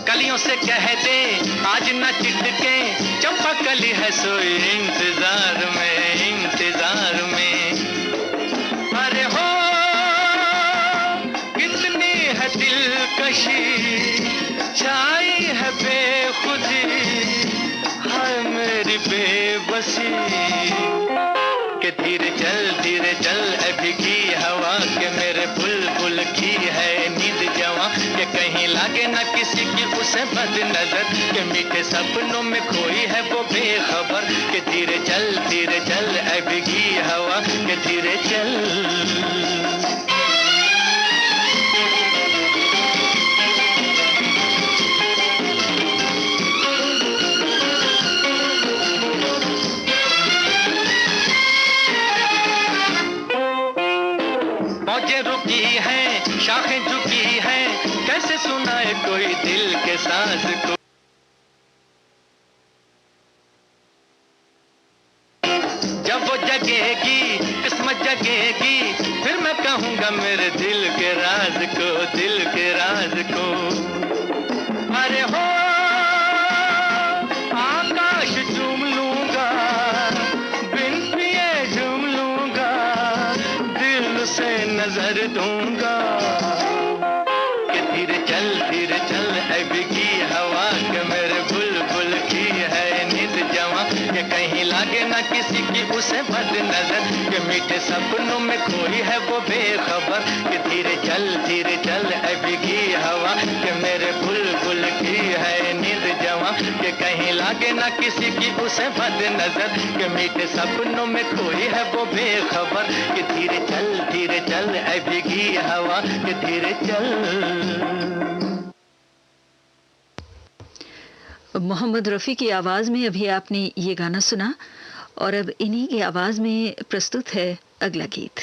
कलियों से कह दे आज न चिटके, चंपा कली है सोई इंतजार में। अरे हो कितनी है दिलकशी, छाई है बेखुदी, हाय मेरी बेबसी, के धीरे चल ऐ भीगी हवा, के मेरे बुलबुल की है नींद जवां, के कहीं लागे ना किसी की उसे बद नजर के मीठे सपनों में कोई है वो बेखबर, के धीरे चल ऐ भीगी हवा, के धीरे चल। शाखें झुकी हैं, कैसे सुनाए कोई दिल के साज को, जब वो जगेगी किस्मत जगेगी, फिर मैं कहूँगा मेरे दिल के राज को, दिल के राज को। अरे हो आकाश चूम लूंगा, बिन पिए झूम लूंगा, दिल से नजर दूंगा कि धीरे चल ऐ बिकी हवा के मेरे बुलबुल की है नींद जवां, कि कहीं लागे ना किसी की उसे बद नजर, कि मीठे सपनों में खोई है वो बेखबर, कि धीरे चल ऐ बिकी हवा के मेरे बुलबुल की है नींद जवां, कि कहीं लागे ना किसी की उसे बद नजर, कि मीठे सपनों में खोई है वो बेखबर, कि धीरे चल ऐ बिकी हवा के धीरे चल। मोहम्मद रफ़ी की आवाज़ में अभी आपने ये गाना सुना और अब इन्हीं की आवाज़ में प्रस्तुत है अगला गीत।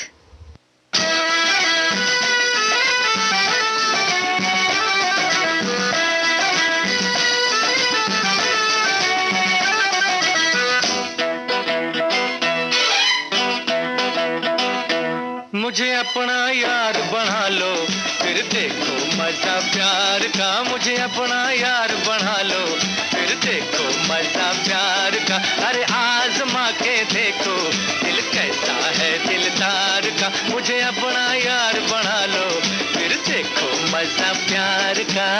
मुझे अपना यार बना लो, फिर देखो मजा प्यार का, मुझे अपना यार बना लो, फिर देखो मजा प्यार का। अरे आजमा के देखो दिल कैसा है दिलदार का, मुझे अपना यार बना लो, फिर देखो मजा प्यार का।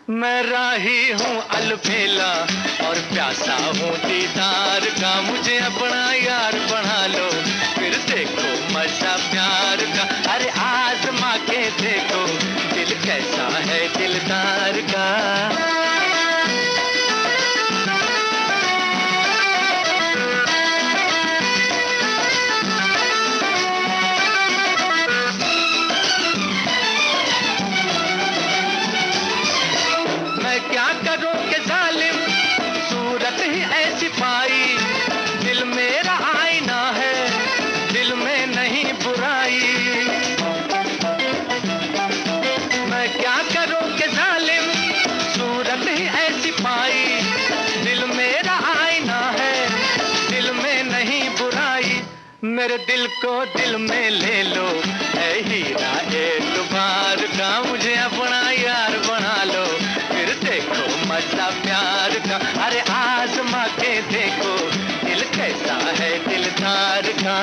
मैं राही हूँ अलबेला और प्यासा हूँ दीदार का, मुझे अपना यार बना लो, फिर देखो मजा प्यार का। अरे आजमा के देखो दिल कैसा है दिलदार का। मेरे दिल को दिल में ले लो है हीरा एक बार का, मुझे अपना यार बना लो, फिर देखो मजा प्यार का। अरे आजमा के देखो दिल कैसा है दिलदार का।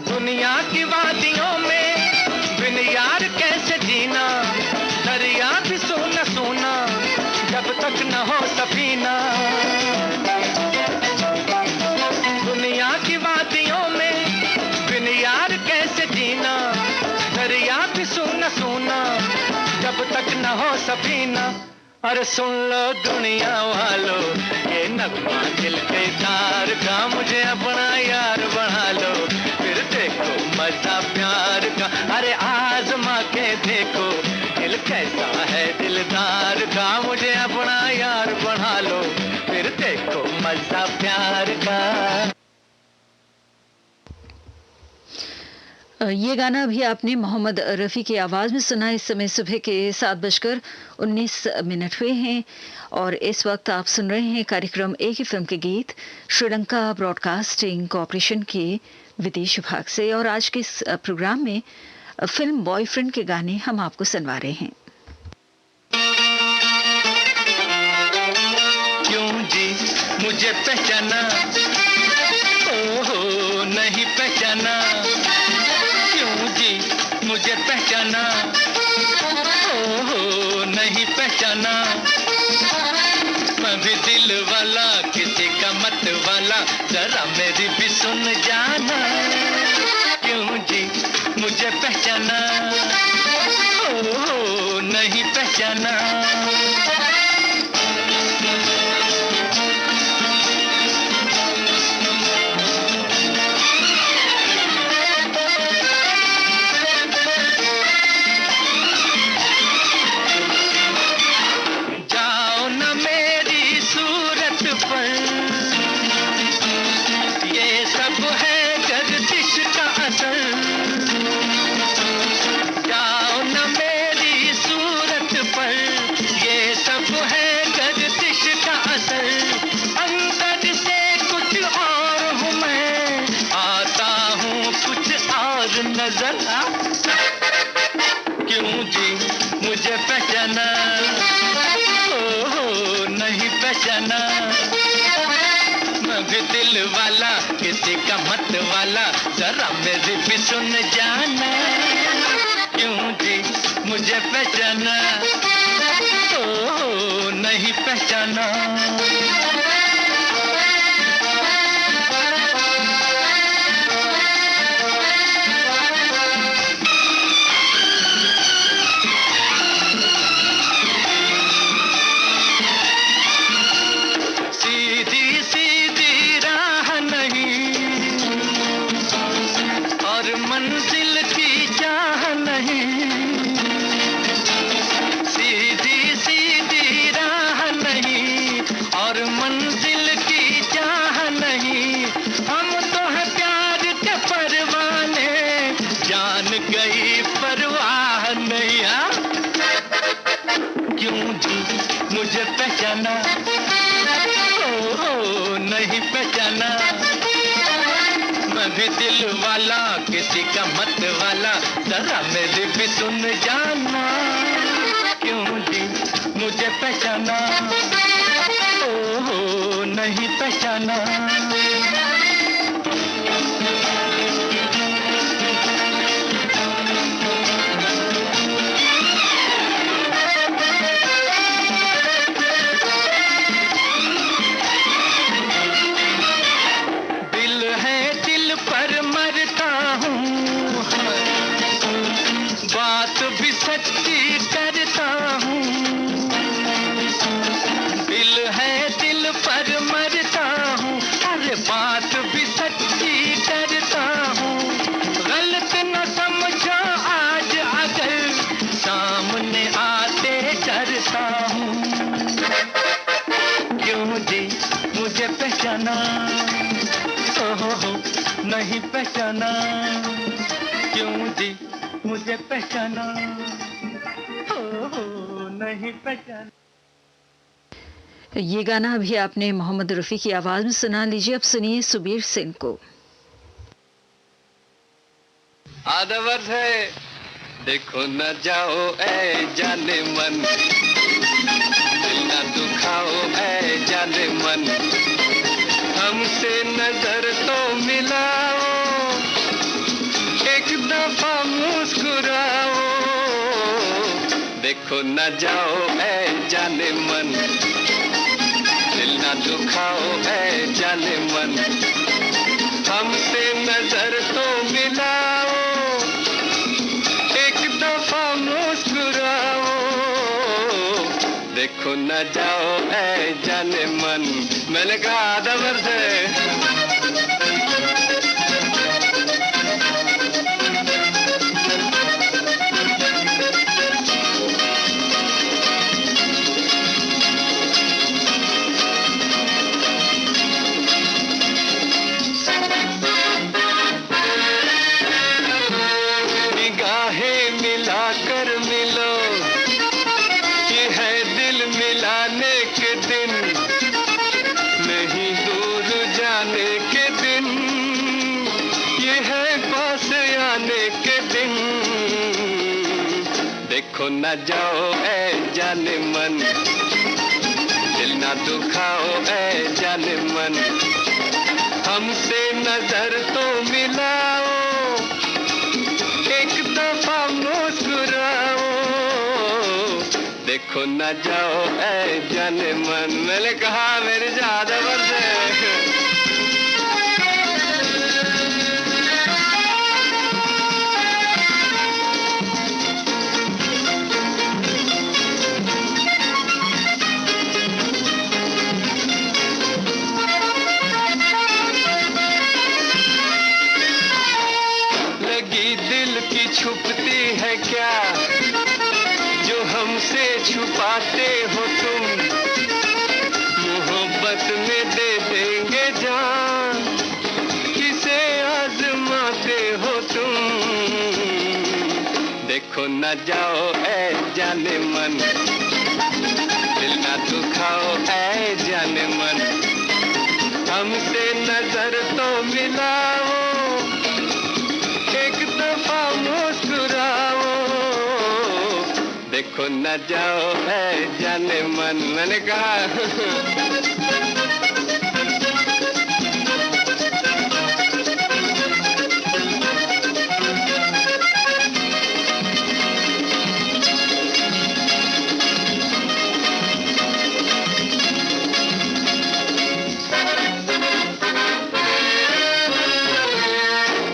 दुनिया की वादियों में बिन यार कैसे जीना, दरिया भी सुना सुना जब तक न हो सफीना। अरे सुन लो दुनिया वालों ये नगमा दिल के तार का, मुझे अपना यार बना लो, फिर देखो मजा प्यार का। अरे आजमा के देखो दिल कैसा है दिलदार का, मुझे अपना यार बना लो, फिर देखो मजा प्यार का। ये गाना अभी आपने मोहम्मद रफ़ी की आवाज़ में सुना। इस समय सुबह के 7:19 हुए हैं और इस वक्त आप सुन रहे हैं कार्यक्रम एक ही फिल्म के गीत श्रीलंका ब्रॉडकास्टिंग कॉरपोरेशन के विदेश विभाग से। और आज के इस प्रोग्राम में फिल्म बॉयफ्रेंड के गाने हम आपको सुनवा रहे हैं। क्यों जी मुझे पहचाना, ओहो नहीं पहचाना, क्यों सुन जाना, क्यों जी मुझे पहचाना, ओ नहीं पहचाना। जाओ न मेरी सूरत पर, ये सब है गर्दिश का असर। जाओ न मेरी सूरत पर, ये सब है गर्दिश का असर। अंदर से कुछ और हूँ मैं, आता हूँ कुछ और नजर। क्यों जी मुझे पहचाना, ओ नहीं पहचाना। मैं भी दिल वाला, किसी का मत वाला, जरा मेरी भी सुन जाना, क्यों जी मुझे पहचाना, ओ नहीं पहचाना। सीधी सीधी राह नहीं और मंजिल की चाह नहीं, सीधी सीधी राह नहीं और मंजिल की चाह नहीं। हम तो है प्यार के परवाने, जान गई परवाह नहीं। क्यों जी मुझे पहचाना, ओ नहीं पहचाना। मैं भी दिल वाला, किसी का मत वाला, जरा मेरी भी सुन जाना, क्यों जी मुझे पहचाना, ओ नहीं पहचाना। बात भी सच्ची करता हूँ, दिल है दिल पर मरता हूँ। अरे बात भी सच्ची करता हूँ, गलत न समझो आज अगर सामने आते डरता हूँ। क्यों जी मुझे पहचाना, ओहो नहीं पहचाना। क्यों जी मुझे पहचाना, ओ नहीं पहचाना। ये गाना अभी आपने मोहम्मद रफ़ी की आवाज में सुना। लीजिए अब सुनिए सुबीर सेन को। आधा वर्ष है, देखो न जाओ ऐ जाने मन, दिल न दुखाओ ऐ जाने मन। हमसे नजर तो मिलाओ, एक दफा मुस्कुराओ। देखो न जाओ ऐ जाने मन, दिल न दुखाओ ऐ जाने मन। हमसे नजर तो मिलाओ, एक दफा मुस्कुराओ। देखो न जाओ ऐ जाने मन। मैंने कहा आधा वर्ष है। देखो न जाओ ऐ जाने मन, दिल ना दुखाओ ऐ जाने मन। हमसे नजर तो मिलाओ, एक दफा मुस्कुराओ। देखो न जाओ ऐ जाने मन। मैंने कहा मेरी ज्यादा वर्ष है। जिंदगी दिल की छुपती है क्या, जो हमसे छुपाते हो तुम, मोहब्बत में दे देंगे जान, किसे आजमाते हो तुम। देखो न जाओ ऐ जाने मन, दिल ना दुखाओ ऐ जाने मन, हमसे नजर तो मिलाओ, एक दफा मुस्कुराओ। देखो न जाओ ऐ जाने मन, मैंने कहा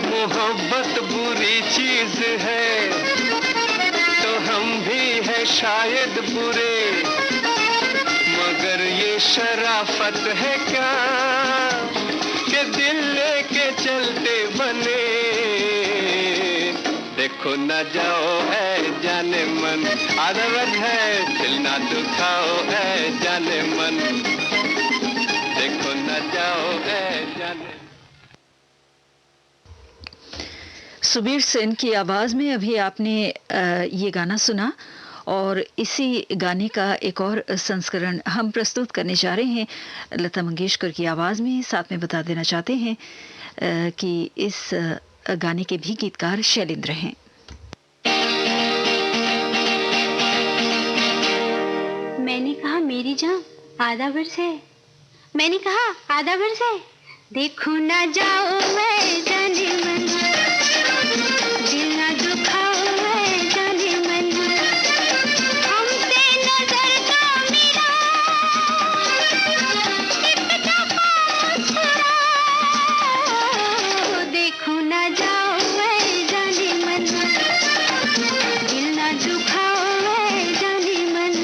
मोहब्बत बुरी चीज है तो हम भी है शायद बुरे, मगर ये शराफत है क्या कि दिल लेके चलते बने। देखो न जाओ ऐ जाने मन, आदत है दिल ना दुखाओ ऐ जाने मन, देखो न जाओ ऐ जाने। सुबीर सेन की आवाज में अभी आपने ये गाना सुना, और इसी गाने का एक और संस्करण हम प्रस्तुत करने जा रहे हैं लता मंगेशकर की आवाज में। साथ में बता देना चाहते हैं कि इस गाने के भी गीतकार शैलेंद्र हैं। मैंने कहा मेरी जान आधा वर्ष है, मैंने कहा आधा वर्ष है, देखो ना जाओ मैं जाने मन, दिल ना दुखाओ मैं जाने मन, हमसे नजर तो मिलाओ, एक दफा मुस्कुराओ। देखो ना जाओ मैं जाने मन, दिल ना दुखाओ मैं जाने मन।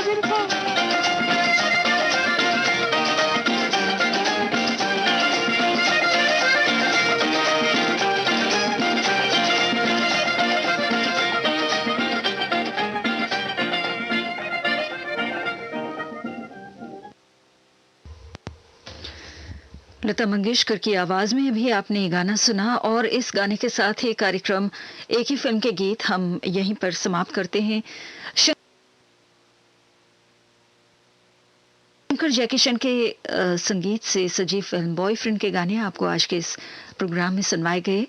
हाजिर है। लता मंगेशकर की आवाज में भी आपने ये गाना सुना और इस गाने के साथ ही कार्यक्रम एक ही फिल्म के गीत हम यहीं पर समाप्त करते हैं। शंकर जयकिशन के संगीत से सजी फिल्म बॉयफ्रेंड के गाने आपको आज के इस प्रोग्राम में सुनवाए गए।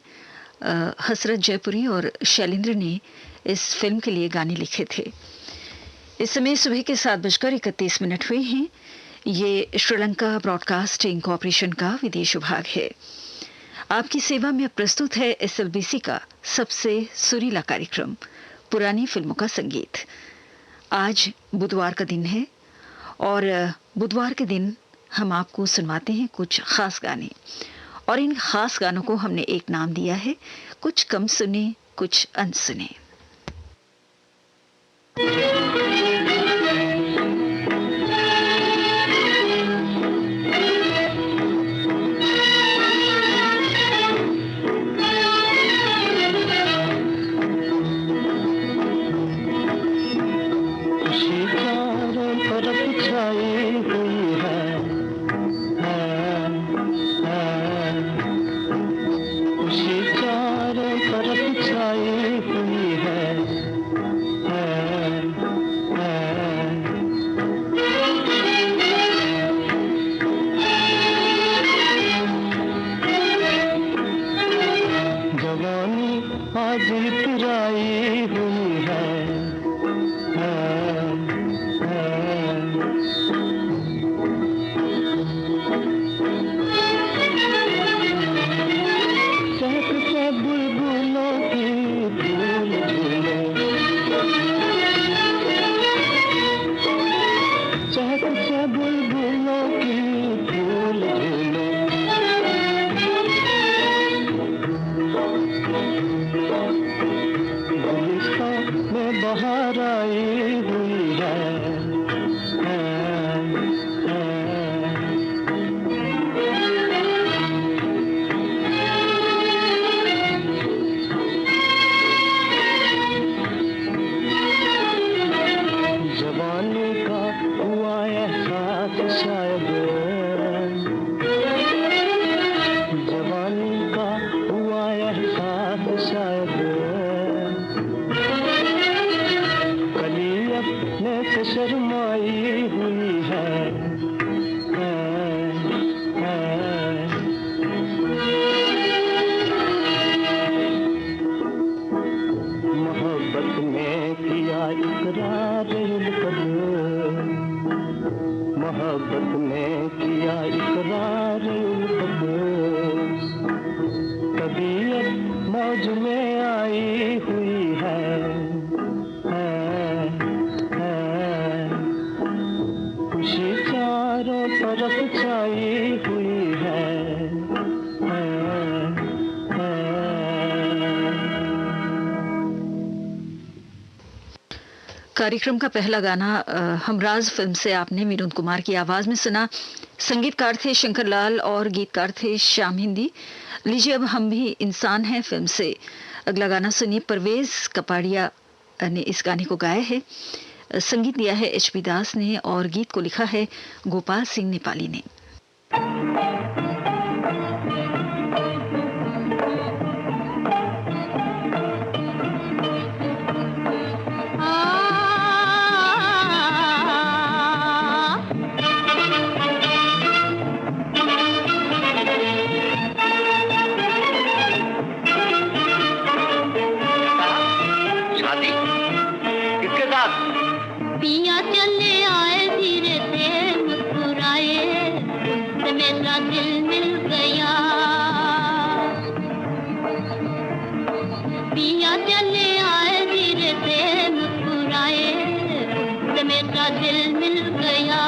हसरत जयपुरी और शैलेंद्र ने इस फिल्म के लिए गाने लिखे थे। इस समय सुबह के 7:31 हुए हैं। ये श्रीलंका ब्रॉडकास्टिंग कॉरपोरेशन का विदेश विभाग है। आपकी सेवा में प्रस्तुत है SLBC का सबसे सुरीला कार्यक्रम पुरानी फिल्मों का संगीत। आज बुधवार का दिन है और बुधवार के दिन हम आपको सुनवाते हैं कुछ खास गाने और इन खास गानों को हमने एक नाम दिया है, कुछ कम सुने कुछ अनसुने। कार्यक्रम का पहला गाना हमराज फिल्म से आपने विनोद कुमार की आवाज में सुना। संगीतकार थे शंकर लाल और गीतकार थे श्याम हिंदी। लीजिए अब हम भी इंसान हैं फिल्म से अगला गाना सुनिए। परवेज कपाड़िया ने इस गाने को गाया है। संगीत दिया है HP दास ने और गीत को लिखा है गोपाल सिंह नेपाली ने। पिया चले आए धीरे से मुस्कुराए, उससे मेरा दिल मिल गया। पिया चले आए धीरे से मुस्कुराए, उससे मेरा दिल मिल गया।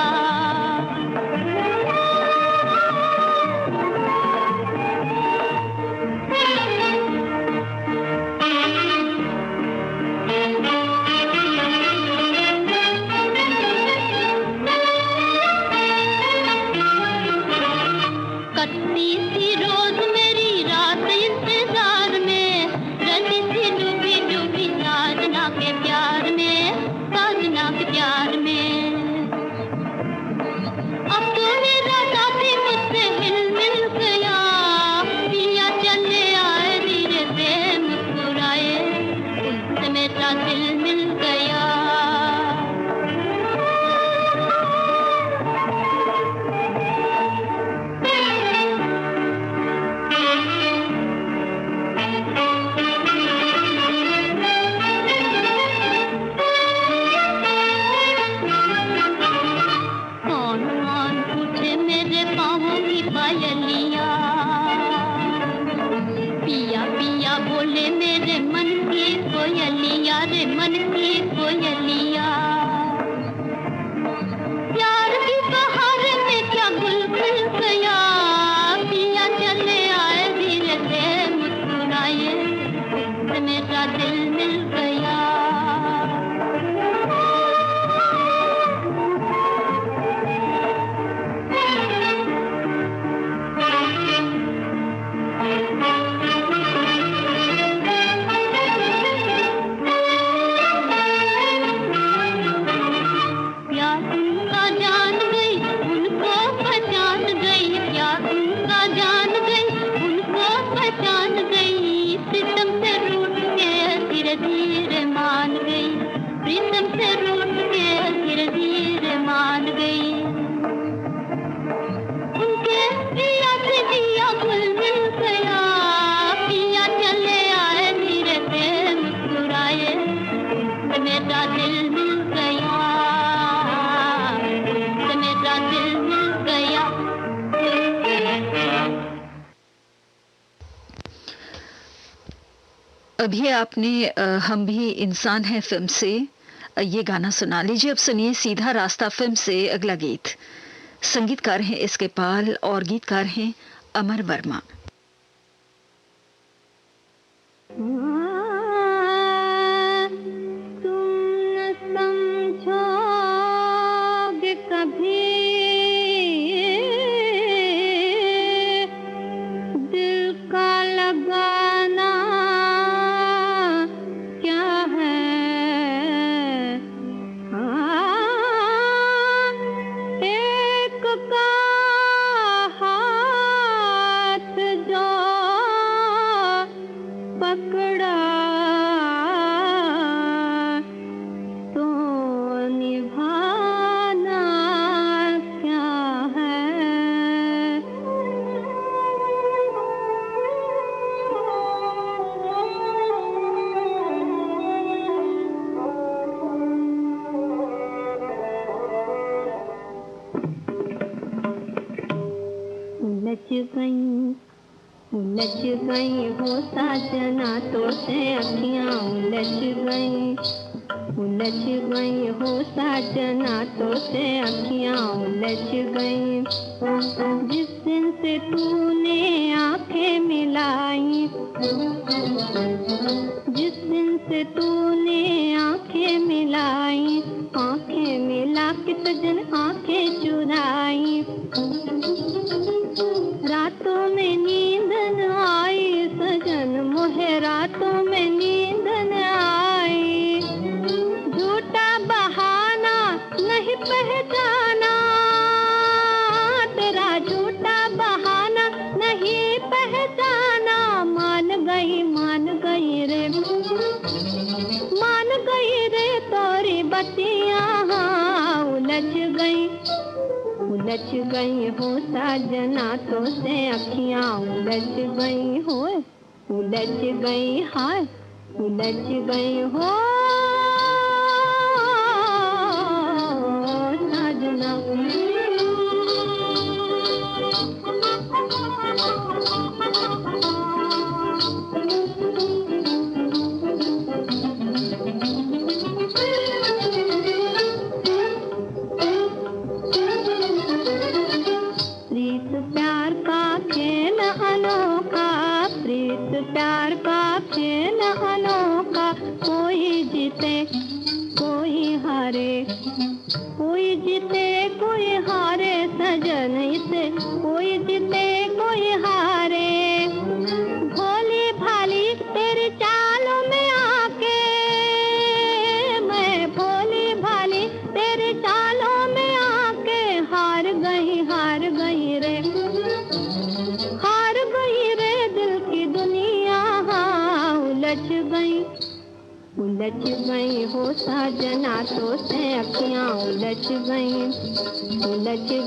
इस प्यार में। अब तो मेरा साथी मुझसे हिल मिल गया, पिया चले आए धीरे से मुस्कुराए, उससे मेरा दिल मिल गया। पिया पिया बोले मेरे मन की कोयलिया रे, मन की कोयलिया। प्यार की बहार में क्या गुल खिल गया, पिया चले आए धीरे से मुस्कुराए, उससे मेरा दिल मिल गया। अभी आपने हम भी इंसान हैं फिल्म से ये गाना सुना। लीजिए अब सुनिए सीधा रास्ता फिल्म से अगला गीत। संगीतकार हैं एस के पाल और गीतकार हैं अमर वर्मा। तुम समझोगे कभी दिल का लगाना क्या है। एक का हाथ जो पकड़ा तो निभाना क्या है। उलझ गई हो साजना तो से अखियां उलझ गई हो साजना तो से अखियां उलझ गई। जिस दिन से तूने आंखें मिलाई, जिस दिन से तूने आंखें मिलाई, आंखें मिला के तुझने आंखें चुराई। रातों में नींद न आई सजन मोहे, रातों में नींद न आई। झूठा बहाना नहीं पहचाना, तेरा झूठा बहाना नहीं पहचाना। मान गई रे, मान गई रे तोरी बतियाँ उलझ गई हो साजना तो से अखियां उलझ गई हो, उलझ गई हाय उलझ गई हो साजना। प्यार का खेल अनोखा, कोई जीते कोई हारे, कोई जीते कोई हारे सजन इसे, कोई जीते कोई हारे। भोली भाली तेरी चालों में आके, मैं भोली भाली उलझ गई हो साजना तो से अखियां उलझ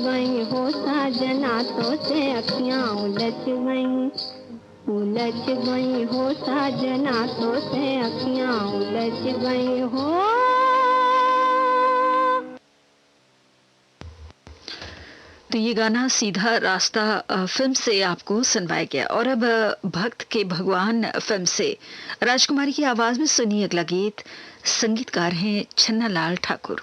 गई हो साजना तो से अखियां उलझ गई हो साजना तो से अखियां उलझ गई हो। तो ये गाना सीधा रास्ता फिल्म से आपको सुनवाया गया। और अब भक्त के भगवान फिल्म से राजकुमारी की आवाज में सुनिए अगला गीत। संगीतकार हैं छन्ना लाल ठाकुर।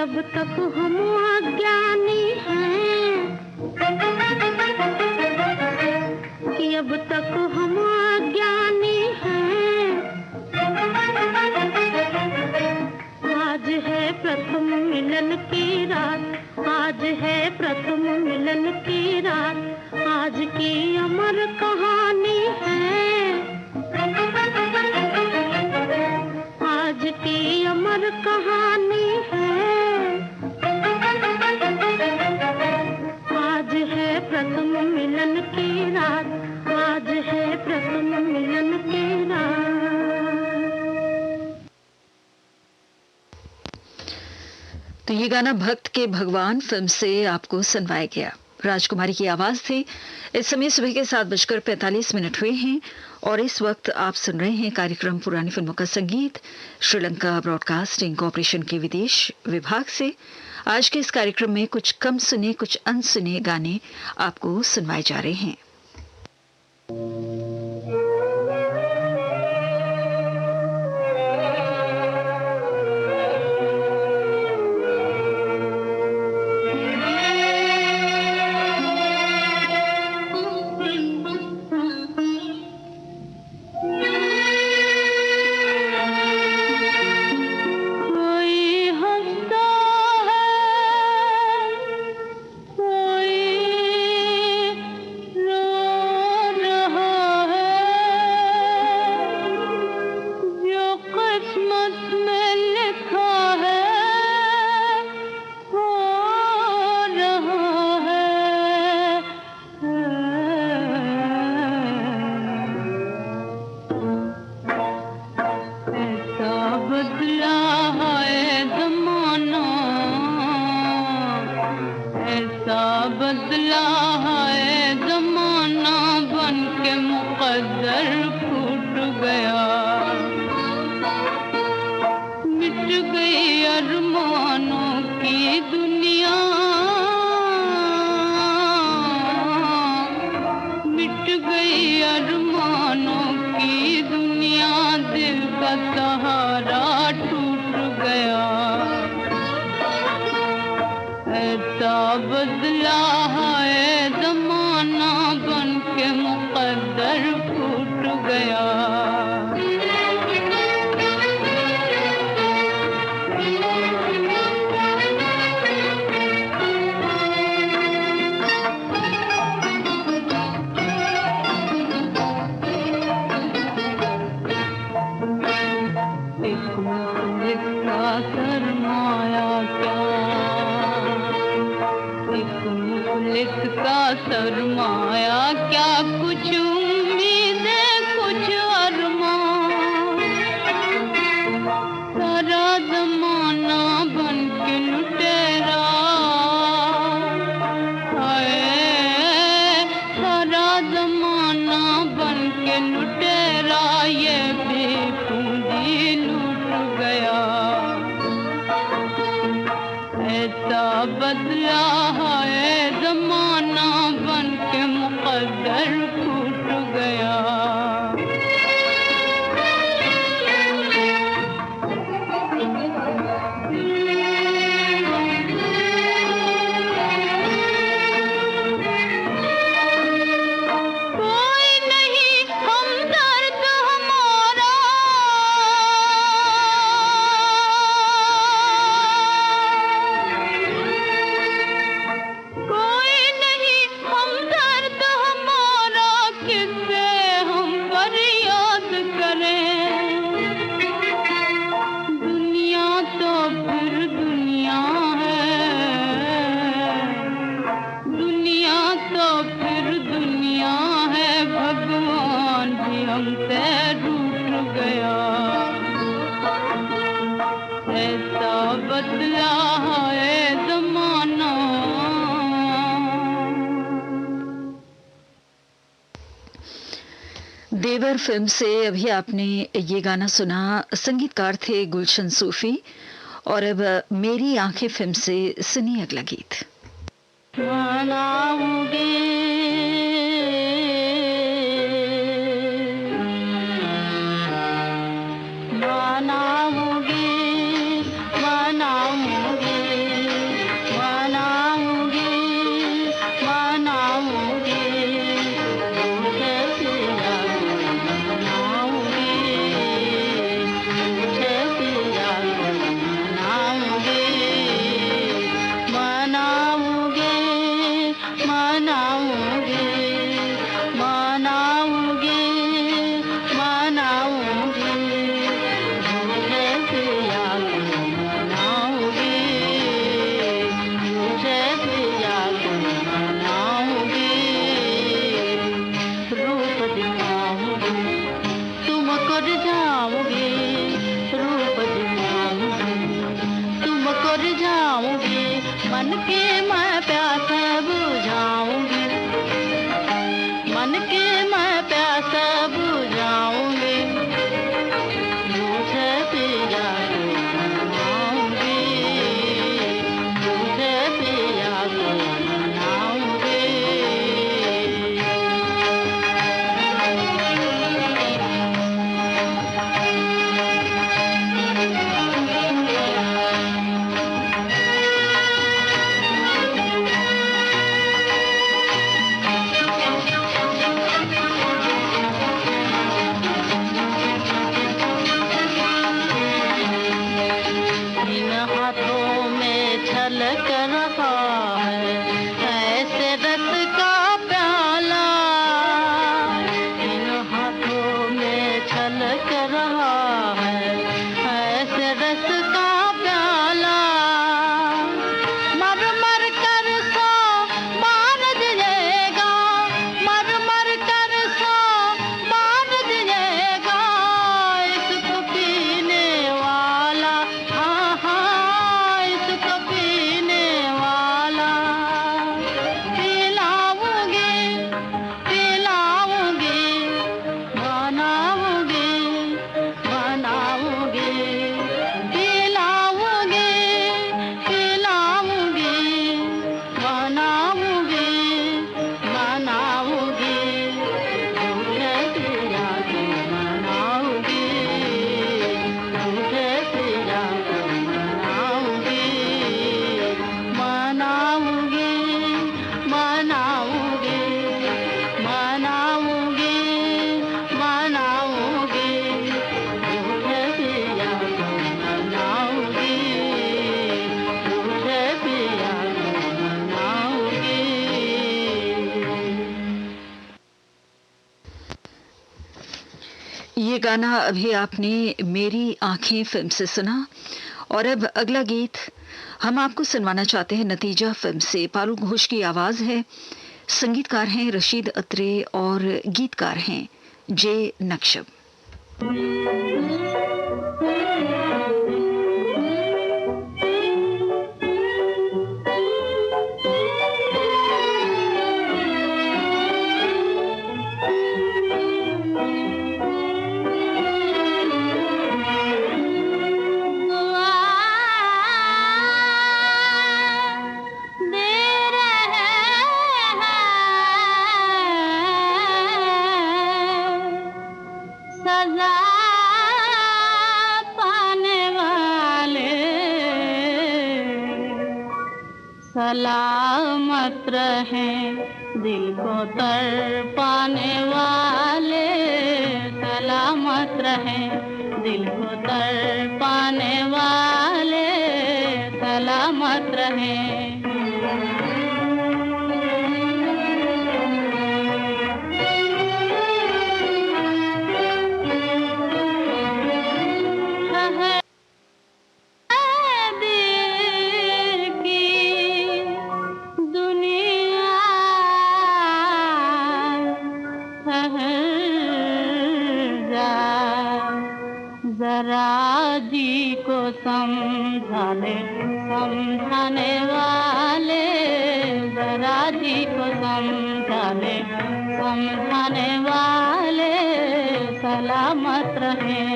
अब तक हम अज्ञानी हैं कि अब तक हम अज्ञानी हैं। आज है प्रथम मिलन की रात, आज है प्रथम मिलन की रात, आज की अमर कहानी है, आज की अमर कहानी है। आज है प्रथम मिलन की रात, आज है प्रथम मिलन की रात। तो ये गाना भक्त के भगवान फिल्म से आपको सुनवाया गया। राजकुमारी की आवाज थी। इस समय सुबह के 7:45 हुए हैं और इस वक्त आप सुन रहे हैं कार्यक्रम पुरानी फिल्मों का संगीत श्रीलंका ब्रॉडकास्टिंग कॉरपोरेशन के विदेश विभाग से। आज के इस कार्यक्रम में कुछ कम सुने कुछ अनसुने गाने आपको सुनवाए जा रहे हैं। कोई है जमाना बन के मुकद्दर फूट गया, मिट गई अरमानों की दुनिया, मिट गई अरमानों की दुनिया, दिल का सहारा टूट गया। ऐसा बदला है जमाना बन के मुकद्दर फूट गया। सरमाया क्या, एक मुखलिस का सरमाया क्या, कुछ उम्मीदें कुछ अरमान, सारा जमाना बन के लुटेरा, हाय सारा जमाना बन के लुटेरा, ये भी पूंजी लूट गया। ऐसा बदला है जमाना बन के मुकद्दर फूट गया। कोई नहीं हमदर्द हमारा, कोई नहीं हमदर्द हमारा, किससे हम फरियाद करें। दुनिया तो फिर दुनिया है, दुनिया तो फिर दुनिया है, भगवान भी हमसे रूठ गया। ऐसा बदला है जमाना। देवर फिल्म से अभी आपने ये गाना सुना, संगीतकार थे गुलशन सूफी। और अब मेरी आंखें फिल्म से सुनिए अगला गीत। मनाऊंगे मनाऊंगे मनाऊंगे मनाऊंगे मनाऊंगे, तुझे पिया मनाऊंगे, तुझे पिया मनाऊंगे, मनाऊंगे मनाऊंगे मनाऊंगे मनाऊंगे, तुझे पिया मनाऊंगे, तुझे पिया मनाऊंगे, रूप दिखाऊंगे तुमको रिझाऊंगे, रूप दिखाऊंगे तुमको रिझाऊंगे, मन के मैं प्यास बुझाऊंगी, मन के मैं प्यास बुझाऊंगी, तुझे पिया मनाऊंगी, तुझे पिया मनाऊंगी। ये गाना अभी आपने मेरी आंखें फिल्म से सुना और अब अगला गीत हम आपको सुनवाना चाहते हैं नतीजा फिल्म से। पारू घोष की आवाज है, संगीतकार हैं रशीद अत्रे और गीतकार हैं जे नक्शब। सलामत रहें दिल को तड़पाने वाले, सलामत रहें दिल को तड़पाने वाले, सलामत रहें। जरा जी को समझाने समझाने वाले, जरा जी को समझाने समझाने वाले, सलामत रहें।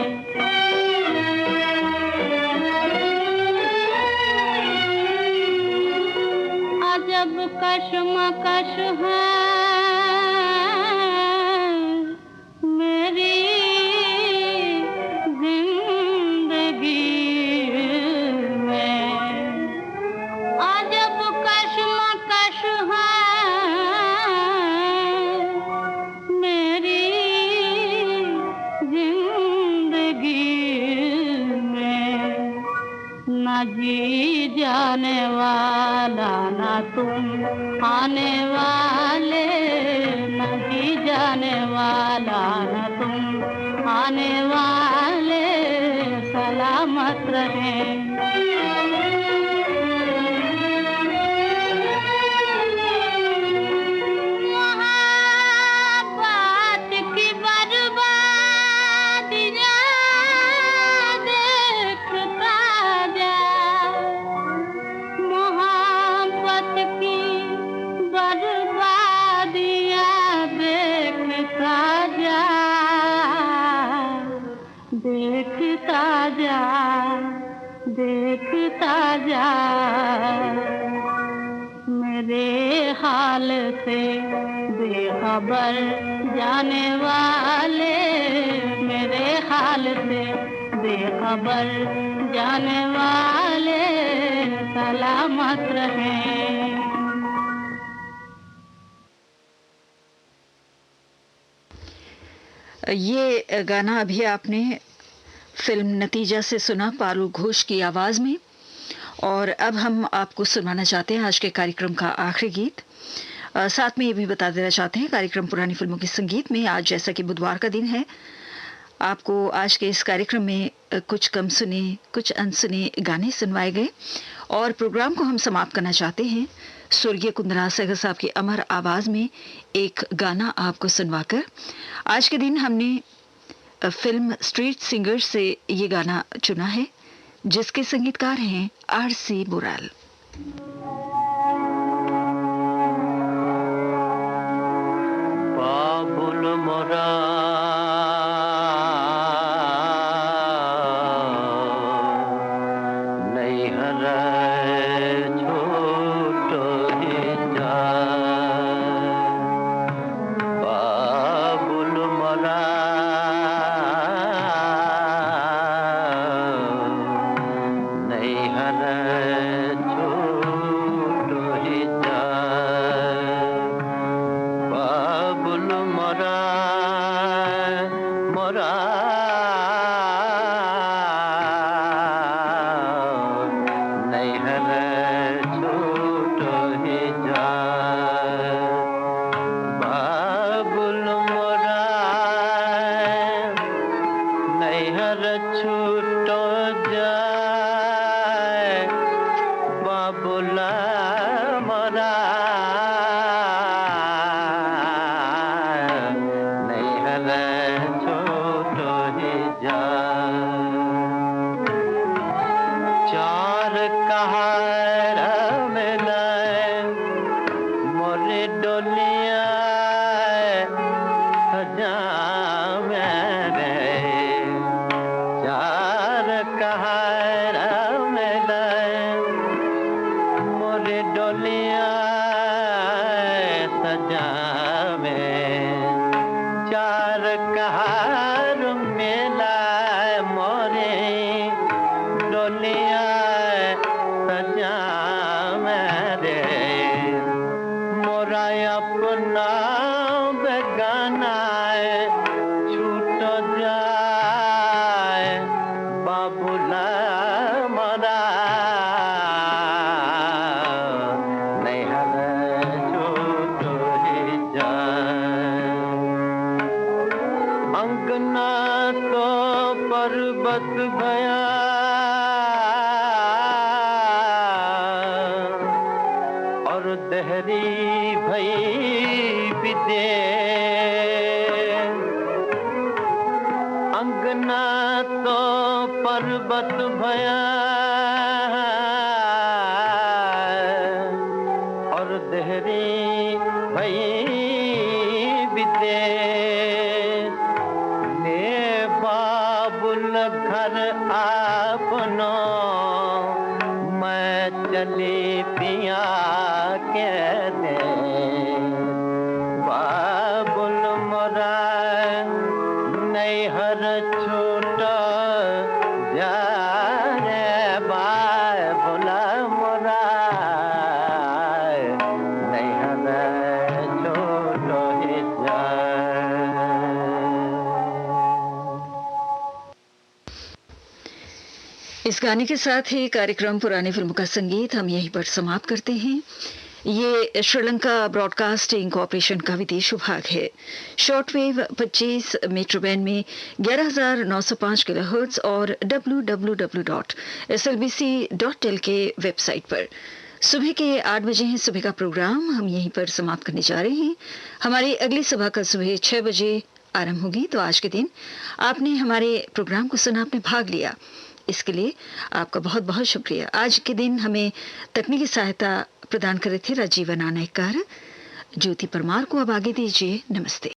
अजब कश्मकश है मेरी जी जाने वाला ना तुम आने वाले, ना जी जाने वाला ना तुम आने वाले, सलामत रहें। देखता जा मेरे हाल से बेखबर जाने वाले, मेरे हाल से बेखबर जाने वाले, सलामत रहें। ये गाना अभी आपने फिल्म नतीजा से सुना पारू घोष की आवाज में। और अब हम आपको सुनाना चाहते हैं आज के कार्यक्रम का आखिरी गीत। साथ में ये भी बता देना चाहते हैं कार्यक्रम पुरानी फिल्मों के संगीत में आज जैसा कि बुधवार का दिन है, आपको आज के इस कार्यक्रम में कुछ कम सुने कुछ अनसुने गाने सुनवाए गए और प्रोग्राम को हम समाप्त करना चाहते हैं स्वर्गीय कुंदरा सहगल साहब की अमर आवाज में एक गाना आपको सुनवाकर। आज के दिन हमने फिल्म स्ट्रीट सिंगर से ये गाना चुना है जिसके संगीतकार हैं आर.सी. बुराल। बाबुल मोरा नहीं हर डोलिया सजा मेरे चार कहारा मेला मोरे डोलिया सजा में चार कहार मेला मोरे डोलिया सजा मेरे मोरा अपना बेगाना छूट जाए बाबूला मरा नहीं हर छूट ही जाए अंगना तो पर्वत भया और दहरी भई विदे अंगना तो पर्वत भया और दहरी भई विदे ने बाबुल घर आपनो मैं चली पिया के दे बाबुल मोरा नहीं हर छूट जा रे बाबुल मोरा नहीं हर छूट ही जा इस गाने के साथ ही कार्यक्रम पुरानी फिल्मों का संगीत हम यहीं पर समाप्त करते हैं। ये श्रीलंका ब्रॉडकास्टिंग कॉरपोरेशन का विदेश विभाग है। शॉर्टवेव 25 मीटर बैंड में 11,905 किलोहर्ट्ज और www.slbc.tel के वेबसाइट पर सुबह के 8 बजे है सुबह का प्रोग्राम हम यहीं पर समाप्त करने जा रहे हैं। हमारी अगली सभा कल सुबह 6 बजे आरंभ होगी। तो आज के दिन आपने हमारे प्रोग्राम को सुना, आपने भाग लिया, इसके लिए आपका बहुत बहुत शुक्रिया। आज के दिन हमें तकनीकी सहायता प्रदान कर रहे थे राजीव नायकर। ज्योति परमार को अब आगे दीजिए। नमस्ते।